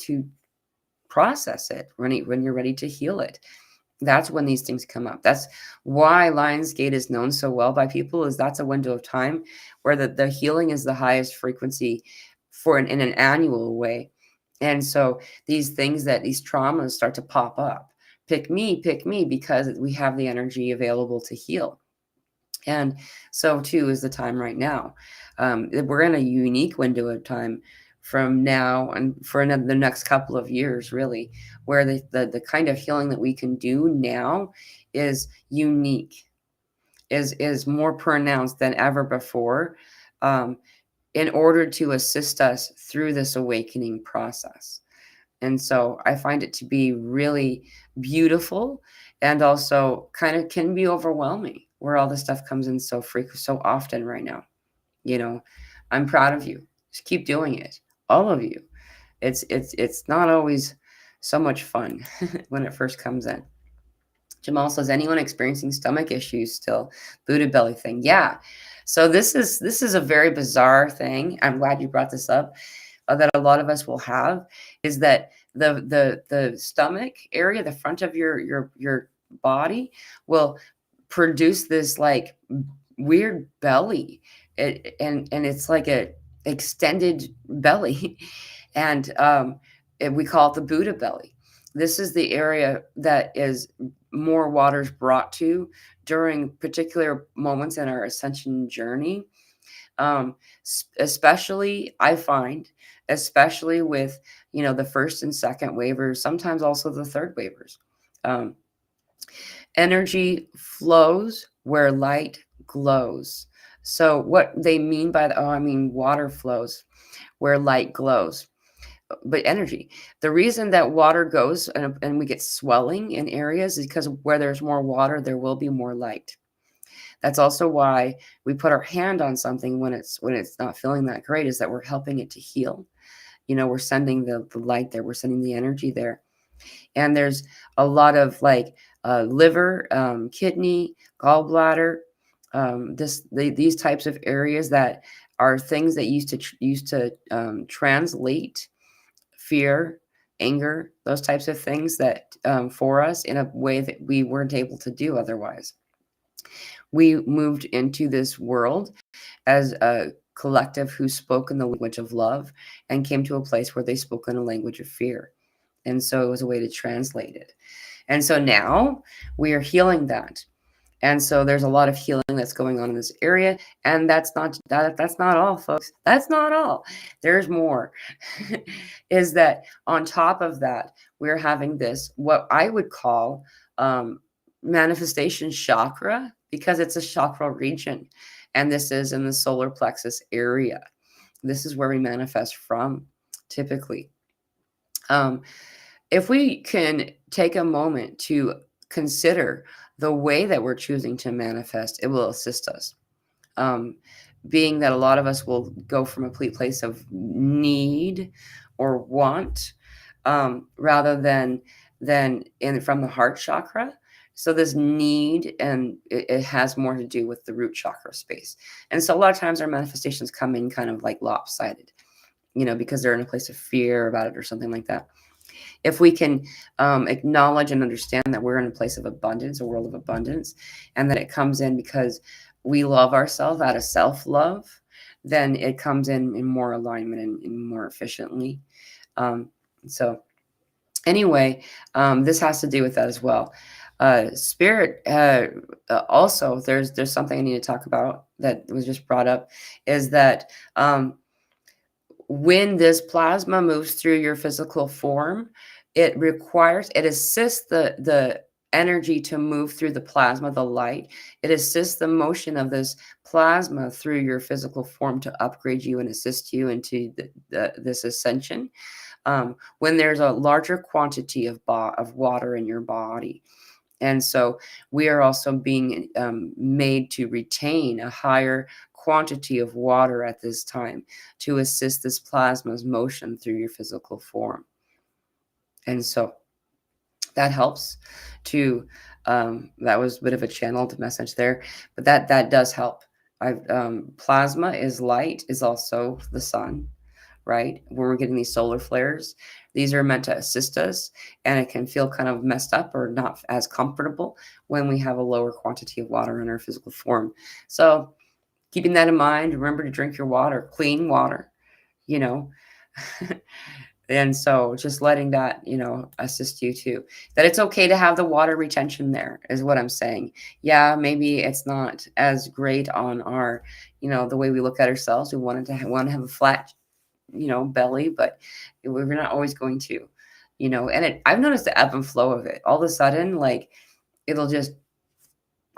process it, when you're ready to heal it. That's when these things come up. That's why Lionsgate is known so well by people, is that's a window of time where the healing is the highest frequency in an annual way. And so these things, that these traumas start to pop up. Pick me, because we have the energy available to heal. And so too is the time right now. We're in a unique window of time from now and for the next couple of years, really, where the kind of healing that we can do now is unique, is more pronounced than ever before, um, in order to assist us through this awakening process. And so I find it to be really beautiful, and also kind of can be overwhelming, where all this stuff comes in so often right now. You know, I'm proud of you. Just keep doing it. All of you. It's not always so much fun when it first comes in. Jamal says, anyone experiencing stomach issues still? Buddha belly thing. Yeah. So this is a very bizarre thing. I'm glad you brought this up. That a lot of us will have, is that the stomach area, the front of your body, will produce this like weird belly. And it's like a extended belly. And we call it the Buddha belly. This is the area that is more water's brought to during particular moments in our ascension journey. um, Especially I find, especially with, the first and second waivers, sometimes also the third waivers. um, Energy flows where light glows. So what they mean by the, water flows where light glows, but energy. The reason that water goes, and we get swelling in areas, is because where there's more water, there will be more light. That's also why we put our hand on something when it's not feeling that great, is that we're helping it to heal. We're sending the light there, we're sending the energy there. And there's a lot of like liver, kidney, gallbladder, these types of areas that are things that used to translate fear, anger, those types of things, that for us in a way that we weren't able to do otherwise. We moved into this world as a collective who spoke in the language of love, and came to a place where they spoke in a language of fear. And so it was a way to translate it. And so now we are healing that. And so there's a lot of healing that's going on in this area. And that's not all, folks. That's not all. There's more. Is that on top of that, we're having this, what I would call, manifestation chakra, because it's a chakra region. And this is in the solar plexus area. This is where we manifest from, typically. If we can take a moment to consider the way that we're choosing to manifest, it will assist us. Being that a lot of us will go from a place of need or want, rather than from the heart chakra. So this need, and it has more to do with the root chakra space. And so a lot of times our manifestations come in kind of like lopsided, because they're in a place of fear about it or something like that. If we can acknowledge and understand that we're in a place of abundance, a world of abundance, and that it comes in because we love ourselves out of self-love, then it comes in more alignment and more efficiently. So anyway, this has to do with that as well. Spirit, also, there's something I need to talk about that was just brought up, is that when this plasma moves through your physical form, it assists the energy to move through the plasma, the light. It assists the motion of this plasma through your physical form to upgrade you and assist you into this ascension. When there's a larger quantity of water in your body. And so we are also being made to retain a higher quantity of water at this time to assist this plasma's motion through your physical form. And so that helps to, that was a bit of a channeled message there, but that does help. Plasma is light, is also the sun, right? When we're getting these solar flares, these are meant to assist us, and it can feel kind of messed up or not as comfortable when we have a lower quantity of water in our physical form. So keeping that in mind, remember to drink your water, clean water, you know. And so just letting that, assist you too. That it's okay to have the water retention there is what I'm saying. Yeah, maybe it's not as great on our, the way we look at ourselves. We want to have a flat, belly, but we're not always going to, and I've noticed the ebb and flow of it. All of a sudden, like it'll just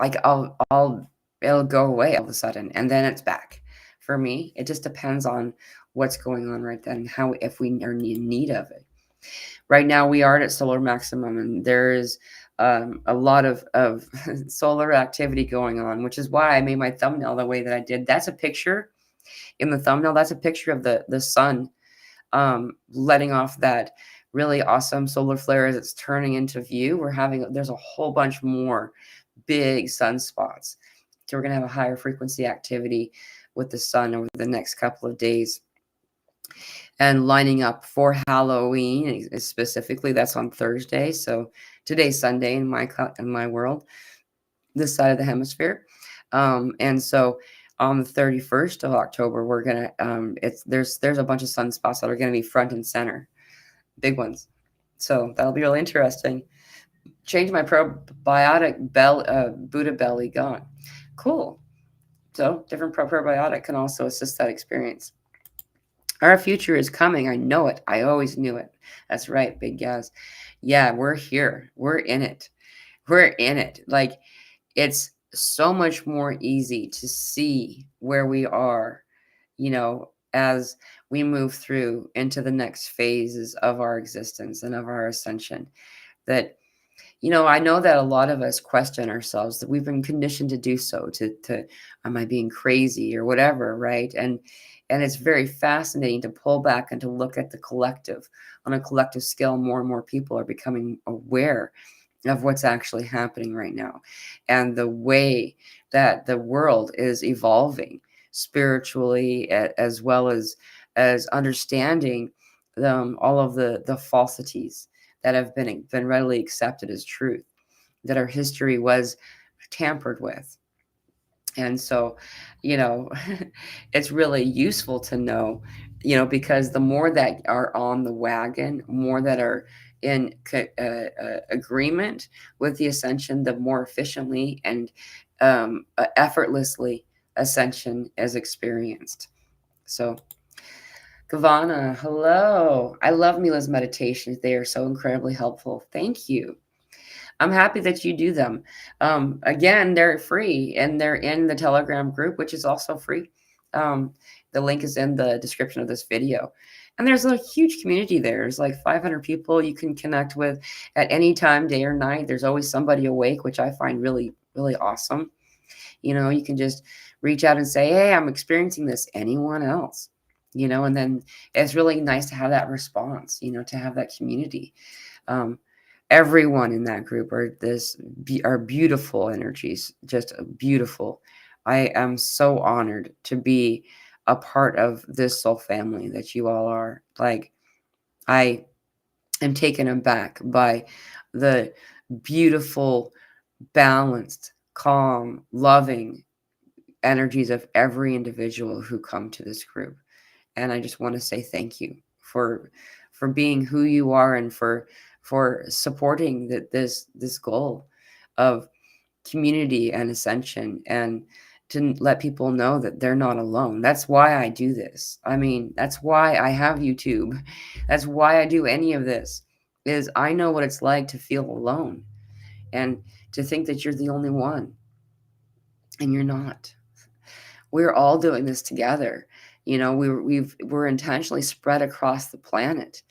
like it'll go away all of a sudden and then it's back. For me, it just depends on what's going on right then, how if we are in need of it. Right now we are at solar maximum and there is a lot of solar activity going on, which is why I made my thumbnail the way that I did. That's a picture in the thumbnail. That's a picture of the sun letting off that really awesome solar flare as it's turning into view. There's a whole bunch more big sunspots. So we're going to have a higher frequency activity with the sun over the next couple of days. And lining up for Halloween specifically, that's on Thursday. So today's Sunday in my world, this side of the hemisphere. And so on the 31st of October, we're gonna there's a bunch of sunspots that are gonna be front and center, big ones. So that'll be really interesting. Change my probiotic Buddha belly gone. Cool. So different probiotic can also assist that experience. Our future is coming. I know it. I always knew it. That's right, Big Gaz. Yeah, we're here. We're in it. We're in it. Like it's so much more easy to see where we are, as we move through into the next phases of our existence and of our ascension. That I know that a lot of us question ourselves, that we've been conditioned to do so, to am I being crazy or whatever, right? And it's very fascinating to pull back and to look at the collective. On a collective scale, more and more people are becoming aware of what's actually happening right now and the way that the world is evolving spiritually, as well as understanding all of the falsities that have been readily accepted as truth, that our history was tampered with. And so, it's really useful to know, because the more that are on the wagon, more that are in agreement with the ascension, the more efficiently and effortlessly ascension is experienced. So, Kavana, hello. I love Mila's meditations. They are so incredibly helpful. Thank you. I'm happy that you do them. Again, they're free and they're in the Telegram group, which is also free. The link is in the description of this video. And there's a huge community there. There's like 500 people you can connect with at any time, day or night. There's always somebody awake, which I find really, really awesome. You can just reach out and say, hey, I'm experiencing this. Anyone else? And then it's really nice to have that response, to have that community. Everyone in that group are beautiful energies, just beautiful. I am so honored to be a part of this soul family that you all are. Like, I am taken aback by the beautiful, balanced, calm, loving energies of every individual who come to this group. And I just want to say thank you for being who you are and for supporting this goal of community and ascension, and to let people know that they're not alone. That's why I do this. I mean, that's why I have YouTube. That's why I do any of this, is I know what it's like to feel alone and to think that you're the only one, and you're not. We're all doing this together. We're intentionally spread across the planet.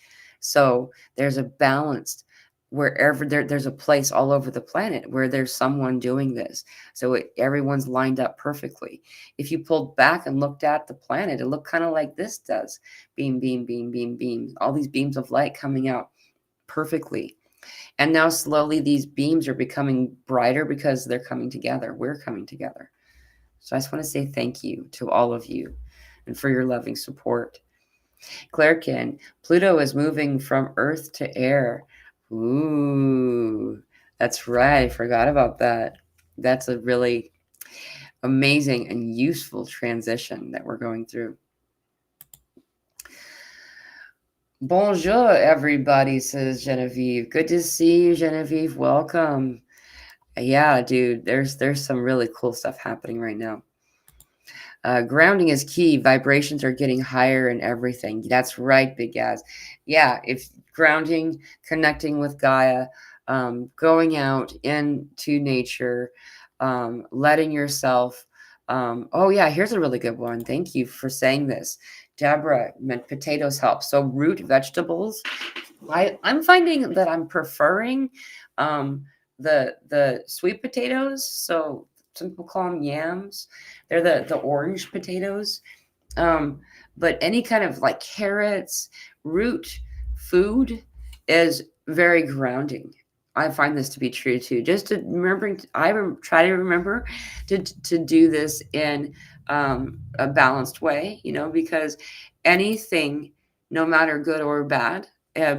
So there's a balance wherever there's a place all over the planet where there's someone doing this. So everyone's lined up perfectly. If you pulled back and looked at the planet, it looked kind of like this does. Beam, beam, beam, beam, beam. All these beams of light coming out perfectly. And now slowly these beams are becoming brighter because they're coming together. We're coming together. So I just want to say thank you to all of you and for your loving support. Clairkin, Pluto is moving from Earth to air. Ooh, that's right. I forgot about that. That's a really amazing and useful transition that we're going through. Bonjour, everybody, says Genevieve. Good to see you, Genevieve. Welcome. Yeah, dude, there's some really cool stuff happening right now. Grounding is key. Vibrations are getting higher and everything. That's right, Big Gaz. Yeah, if grounding, connecting with Gaia, going out into nature, letting yourself. Oh, yeah, here's a really good one. Thank you for saying this. Deborah meant potatoes help. So, root vegetables. I'm finding that I'm preferring um, the sweet potatoes. So, some people call them yams. They're the orange potatoes. Um, but any kind of like carrots, root food is very grounding. I find this to be true too. Just to remembering, try to remember to do this in a balanced way, because anything, no matter good or bad,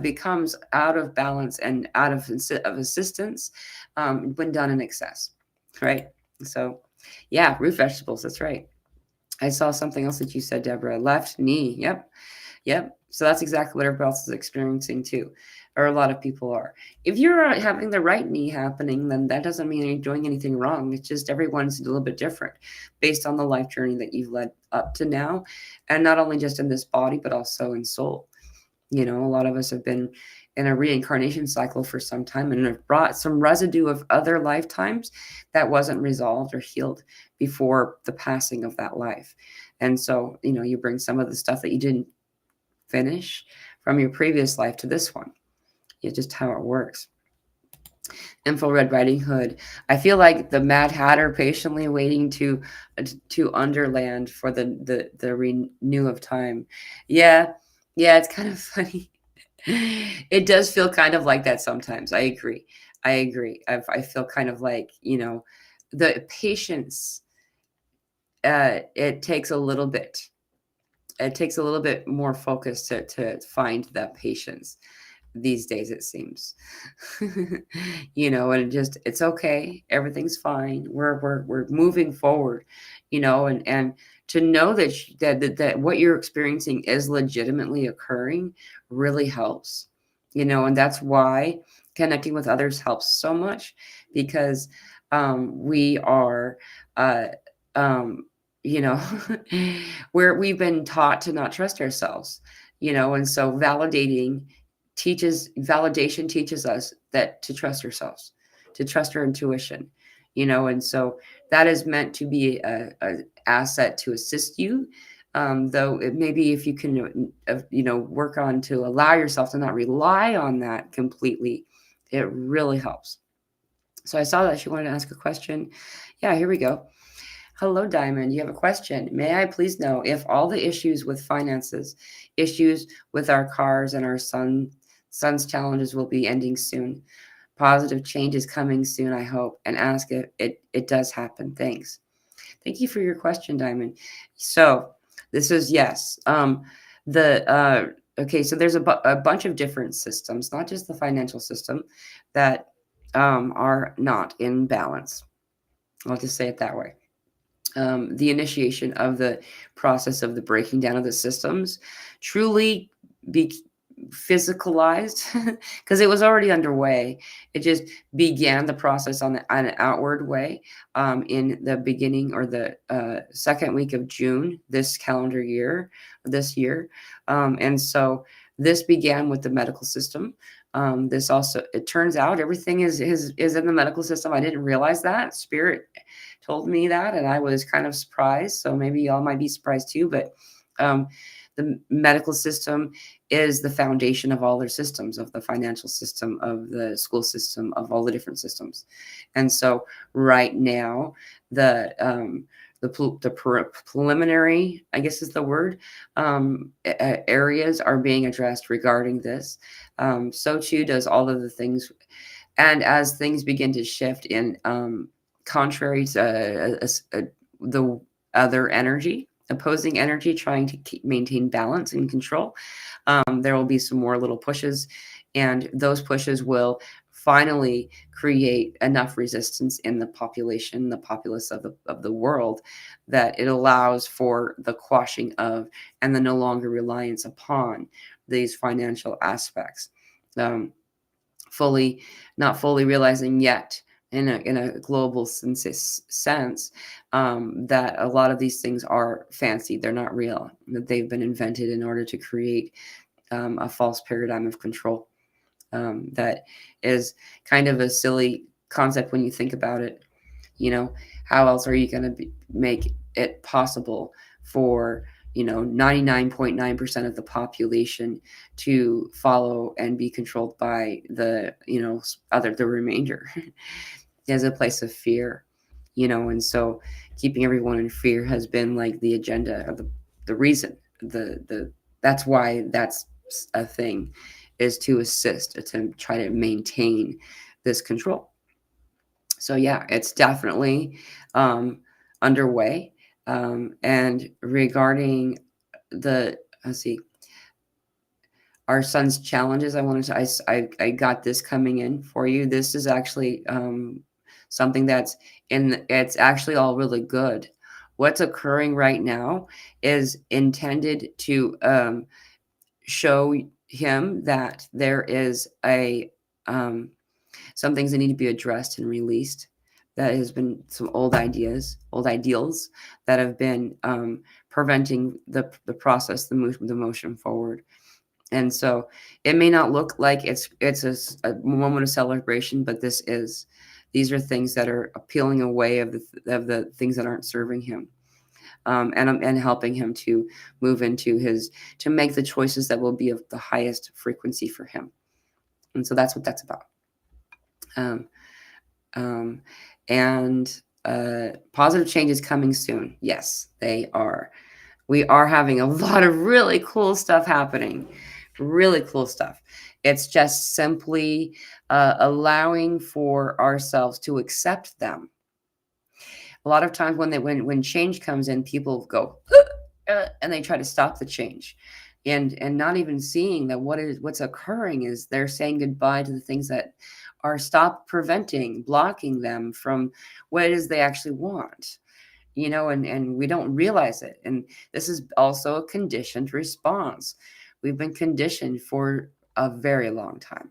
becomes out of balance and out of assistance when done in excess, right? So, yeah, root vegetables. That's right. I saw something else that you said, Deborah. Left knee. Yep. Yep. So that's exactly what everybody else is experiencing too, or a lot of people are. If you're having the right knee happening, then that doesn't mean you're doing anything wrong. It's just everyone's a little bit different based on the life journey that you've led up to now. And not only just in this body, but also in soul. A lot of us have been in a reincarnation cycle for some time and have brought some residue of other lifetimes that wasn't resolved or healed before the passing of that life. And so, you bring some of the stuff that you didn't finish from your previous life to this one. It's just how it works. Info Red Riding Hood. I feel like the Mad Hatter patiently waiting to underland for the renew of time. Yeah, yeah, it's kind of funny. It does feel kind of like that sometimes. I agree. I feel kind of like, the patience, it takes a little bit. It takes a little bit more focus to find that patience these days, it seems. And it's okay. Everything's fine. We're moving forward, and to know that what you're experiencing is legitimately occurring really helps, and that's why connecting with others helps so much, because we are uh you know where we've been taught to not trust ourselves, and so validation teaches us that to trust ourselves, to trust our intuition, and so that is meant to be a asset to assist you, though it maybe if you can work on to allow yourself to not rely on that completely, it really helps. So I saw that she wanted to ask a question. Yeah, here we go. Hello, Diamond. You have a question. May I please know if all the issues with finances, issues with our cars and our son's challenges will be ending soon? Positive change is coming soon, I hope, and ask if it does happen. Thanks. Thank you for your question, Diamond. So this is yes. The Okay, so there's a bunch of different systems, not just the financial system, that are not in balance. I'll just say it that way. The initiation of the process of the breaking down of the systems truly be physicalized, because it was already underway. It just began the process on an outward way in the beginning, or the second week of June this year. And so this began with the medical system. This also, it turns out everything is in the medical system. I didn't realize that. Spirit told me that, and I was kind of surprised. So maybe y'all might be surprised too. But the medical system is the foundation of all their systems, of the financial system, of the school system, of all the different systems. And so right now, the preliminary, I guess is the word, areas are being addressed regarding this. So too does all of the things. And as things begin to shift in contrary to the other energy, opposing energy, trying to maintain balance and control, there will be some more little pushes, and those pushes will finally create enough resistance in the population, the populace of the world, that it allows for the quashing of and the no longer reliance upon these financial aspects, um, not fully realizing yet in a global sense, that a lot of these things are fancy. They're not real, that they've been invented in order to create a false paradigm of control. That is kind of a silly concept when you think about it. How else are you going to make it possible for 99.9% of the population to follow and be controlled by the the remainder as a place of fear, and so keeping everyone in fear has been like the agenda, or the reason, the that's why that's a thing, is to assist, to try to maintain this control. So yeah, it's definitely underway. And regarding let's see, our son's challenges, I got this coming in for you. This is actually something it's actually all really good. What's occurring right now is intended to show him that there is some things that need to be addressed and released. That has been some old ideals that have been preventing the process, the motion forward. And so it may not look like it's a moment of celebration, but these are things that are peeling away of the things that aren't serving him, and helping him to move into to make the choices that will be of the highest frequency for him. And so that's what that's about. And positive changes coming soon. Yes, they are. We are having a lot of really cool stuff happening. Really cool stuff. It's just simply allowing for ourselves to accept them. A lot of times when change comes in, people go and they try to stop the change, and not even seeing that what's occurring is they're saying goodbye to the things that are blocking them from what it is they actually want. And we don't realize it. And this is also a conditioned response. We've been conditioned for a very long time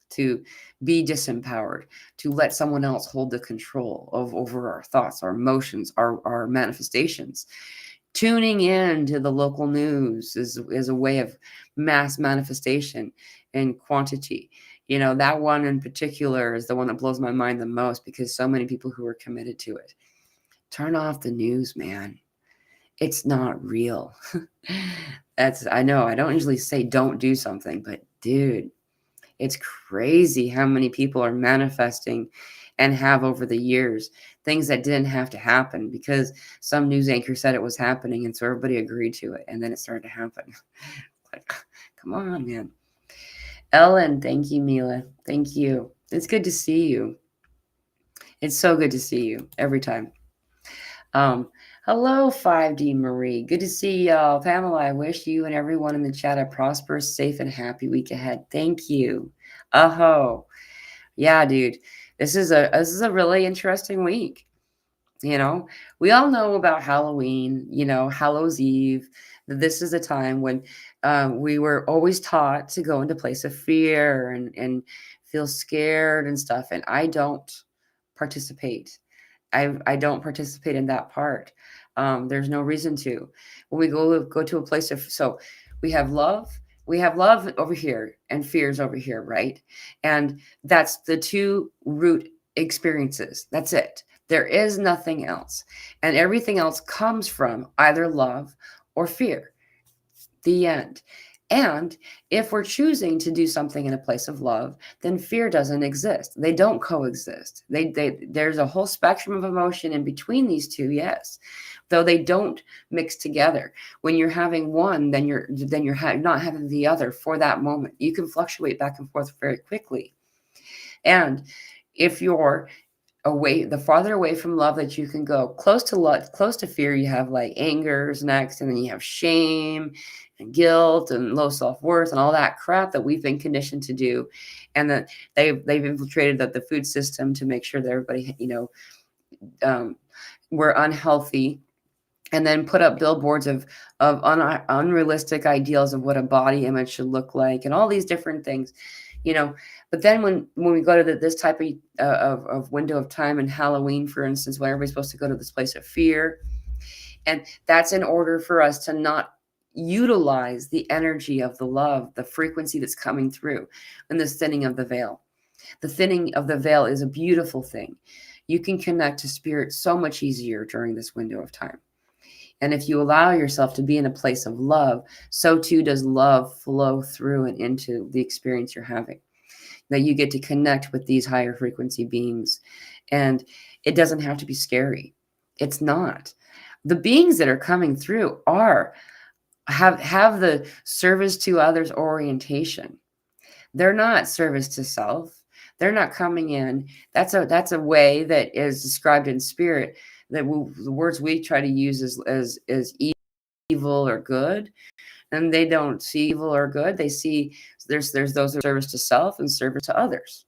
to be disempowered, to let someone else hold the control over our thoughts, our emotions, our manifestations. Tuning in to the local news is a way of mass manifestation and quantity. That one in particular is the one that blows my mind the most, because so many people who are committed to it. Turn off the news, man. It's not real. I know I don't usually say don't do something, but dude, it's crazy how many people are manifesting and have over the years things that didn't have to happen because some news anchor said it was happening, and so everybody agreed to it, and then it started to happen. Like, come on, man. Ellen, thank you. Mila, thank you. It's good to see you. It's so good to see you every time. Hello, 5D Marie. Good to see y'all. Pamela, I wish you and everyone in the chat a prosperous, safe, and happy week ahead. Thank you. Yeah, dude. This is a really interesting week. We all know about Halloween, Hallows Eve. This is a time when we were always taught to go into place of fear and feel scared and stuff. And I don't participate. I don't participate in that part. There's no reason to. When we go to a place of, so we have love over here and fears over here, right? And that's the two root experiences. That's it. There is nothing else. And everything else comes from either love or fear. The end. And if we're choosing to do something in a place of love, then fear doesn't exist. They don't coexist. There's a whole spectrum of emotion in between these two, yes, though they don't mix together. When you're having one, then you're not having the other for that moment. You can fluctuate back and forth very quickly. And if you're the farther away from love that you can go, close to fear, you have like anger is next, and then you have shame and guilt and low self-worth and all that crap that we've been conditioned to do. And that they've infiltrated the food system to make sure that everybody, we're unhealthy and then put up billboards of unrealistic ideals of what a body image should look like, and all these different things, you know. But then when we go to this type of window of time, and Halloween, for instance, when everybody's supposed to go to this place of fear, and that's in order for us to not utilize the energy of the love, the frequency that's coming through, and this thinning of the veil. The thinning of the veil is a beautiful thing. You can connect to spirit so much easier during this window of time. And if you allow yourself to be in a place of love, so too does love flow through and into the experience you're having. That you get to connect with these higher frequency beings. And it doesn't have to be scary. It's not. The beings that are coming through have the service to others orientation. They're not service to self. They're not coming in. That's a way that is described in spirit, that the words we try to use as evil or good, and they don't see evil or good. They see there's those of service to self and service to others.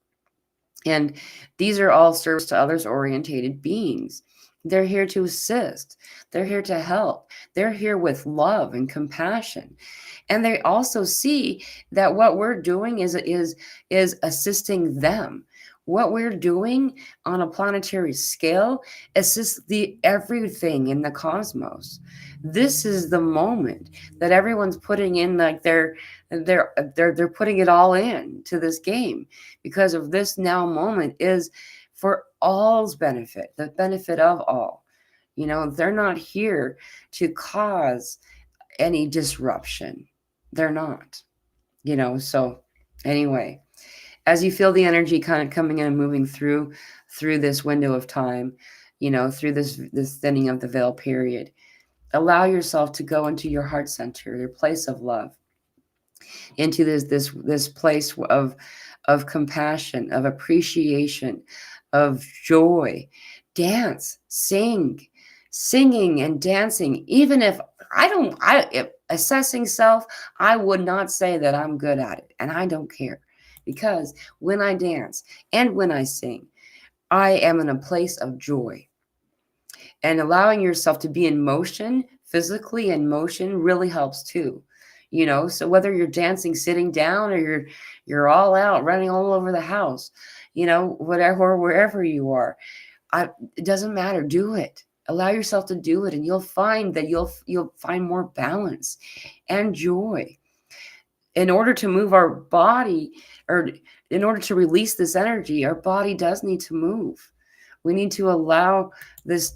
And these are all service to others orientated beings. They're here to assist. They're here to help. They're here with love and compassion. And they also see that what we're doing is assisting them. What we're doing on a planetary scale assists everything in the cosmos. This is the moment that everyone's putting in, like they're putting it all in to this game, because of this now moment is for all's benefit, the benefit of all. They're not here to cause any disruption. They're not, so anyway, as you feel the energy kind of coming in and moving through this window of time, through this thinning of the veil period, allow yourself to go into your heart center, your place of love, into this place of compassion, of appreciation, of joy. Dance, singing and dancing. Even if if assessing self, I would not say that I'm good at it, and I don't care, because when I dance and when I sing, I am in a place of joy. And allowing yourself to be in motion, physically in motion, really helps too. So whether you're dancing sitting down, or you're all out running all over the house, whatever, wherever you are, it doesn't matter. Do it. Allow yourself to do it, and you'll find that you'll find more balance and joy. In order to move our body, or in order to release this energy, our body does need to move. We need to allow this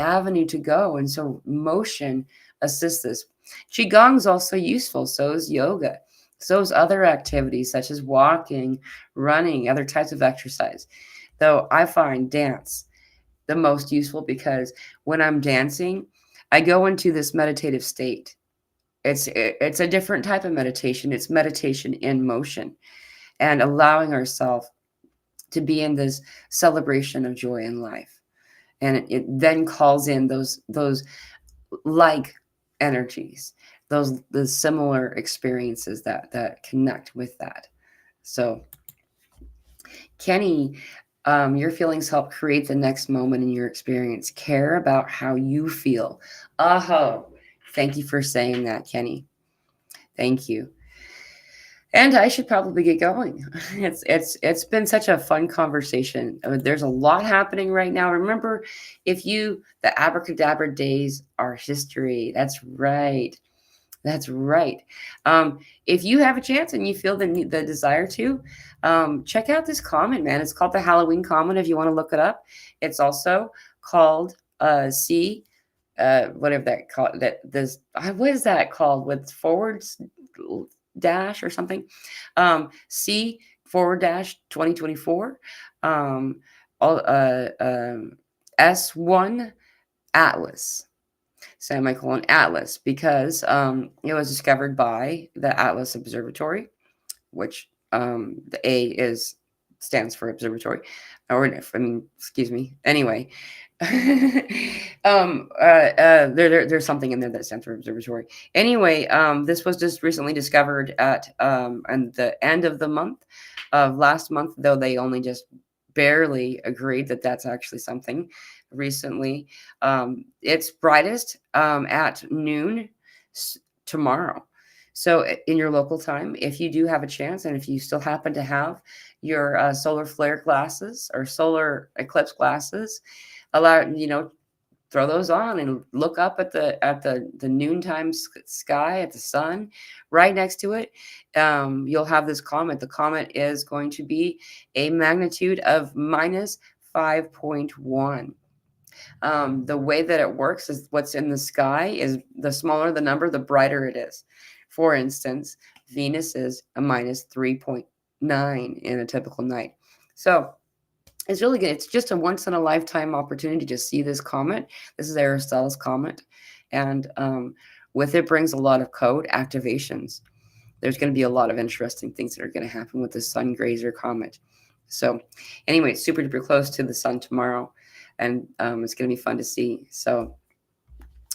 avenue to go, and so motion assists this. Qigong is also useful. So is yoga. So is other activities such as walking, running, other types of exercise. Though I find dance the most useful, because when I'm dancing, I go into this meditative state. It's a different type of meditation. It's meditation in motion, and allowing ourselves to be in this celebration of joy in life. And it then calls in those like energies, the similar experiences that connect with that. So, Kenny, your feelings help create the next moment in your experience. Care about how you feel. Thank you for saying that, Kenny. Thank you. And I should probably get going. It's been such a fun conversation. There's a lot happening right now. Remember, the abracadabra days are history. That's right. That's right. If you have a chance and you feel the desire to, check out this comment, man. It's called the Halloween comment if you want to look it up. It's also called whatever that called, what is that called, with forwards dash or something, C / 2024, S1 Atlas, semicolon Atlas, because it was discovered by the Atlas Observatory, which the A stands for observatory, or excuse me. Anyway, there's something in there that stands for observatory. Anyway, this was just recently discovered at the end of the month of last month, though they only just barely agreed that that's actually something. recently. It's brightest at noon tomorrow. So in your local time, if you do have a chance, and if you still happen to have your solar flare glasses or solar eclipse glasses, throw those on and look up at the noontime sky at the sun. Right next to it, you'll have this comet. The comet is going to be a magnitude of minus 5.1. The way that it works is what's in the sky is the smaller the number, the brighter it is. For instance, Venus is a minus 3.9 in a typical night. So it's really good. It's just a once in a lifetime opportunity to see this comet. This is Aristotle's comet. And with it brings a lot of code activations. There's going to be a lot of interesting things that are going to happen with the sun grazer comet. So anyway, it's super duper close to the sun tomorrow. And it's going to be fun to see. So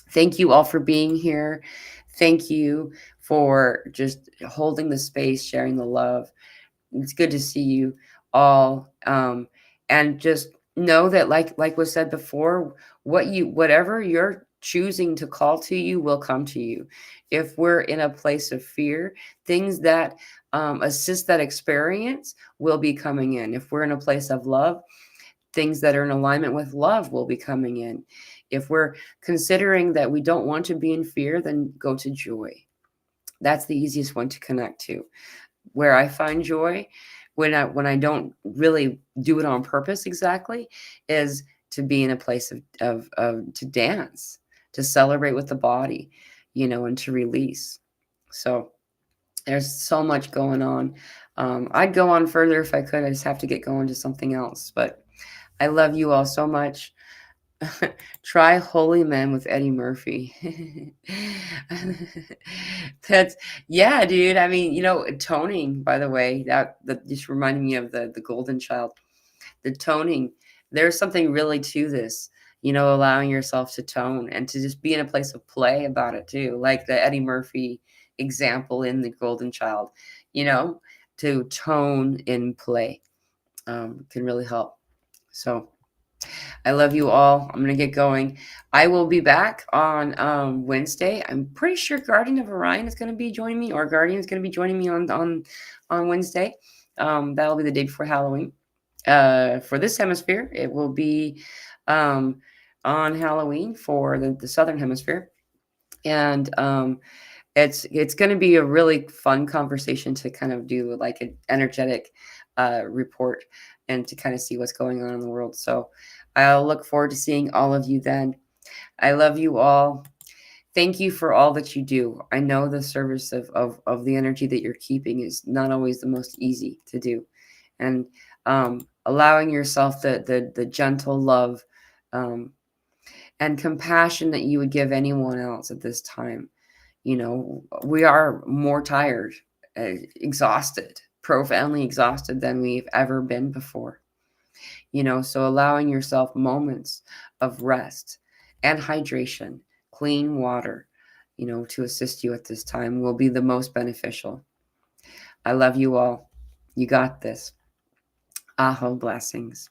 thank you all for being here. Thank you for just holding the space, sharing the love. It's good to see you all. And just know that, like was said before, whatever you're choosing to call to you will come to you. If we're in a place of fear, things that assist that experience will be coming in. If we're in a place of love, things that are in alignment with love will be coming in. If we're considering that we don't want to be in fear, then go to joy. That's the easiest one to connect to. Where I find joy when I don't really do it on purpose exactly is to be in a place of to dance, to celebrate with the body, and to release. So there's so much going on. I'd go on further if I could. I just have to get going to something else. But I love you all so much. Try Holy Men with Eddie Murphy. Yeah, dude. I mean, toning, by the way, that just reminded me of the golden child. The toning, there's something really to this, allowing yourself to tone and to just be in a place of play about it too. Like the Eddie Murphy example in the golden child, to tone in play can really help. So I love you all. I'm going to get going. I will be back on Wednesday. I'm pretty sure Guardian of Orion is going to be joining me, or Guardian is going to be joining me on Wednesday. That'll be the day before Halloween. For this hemisphere, it will be on Halloween for the Southern Hemisphere. And it's going to be a really fun conversation to kind of do like an energetic report and to kind of see what's going on in the world. So I'll look forward to seeing all of you then. I love you all. Thank you for all that you do. I know the service of the energy that you're keeping is not always the most easy to do. And allowing yourself the gentle love and compassion that you would give anyone else at this time. We are more tired, exhausted, profoundly exhausted than we've ever been before. So allowing yourself moments of rest and hydration, clean water, to assist you at this time will be the most beneficial. I love you all. You got this. Aho blessings.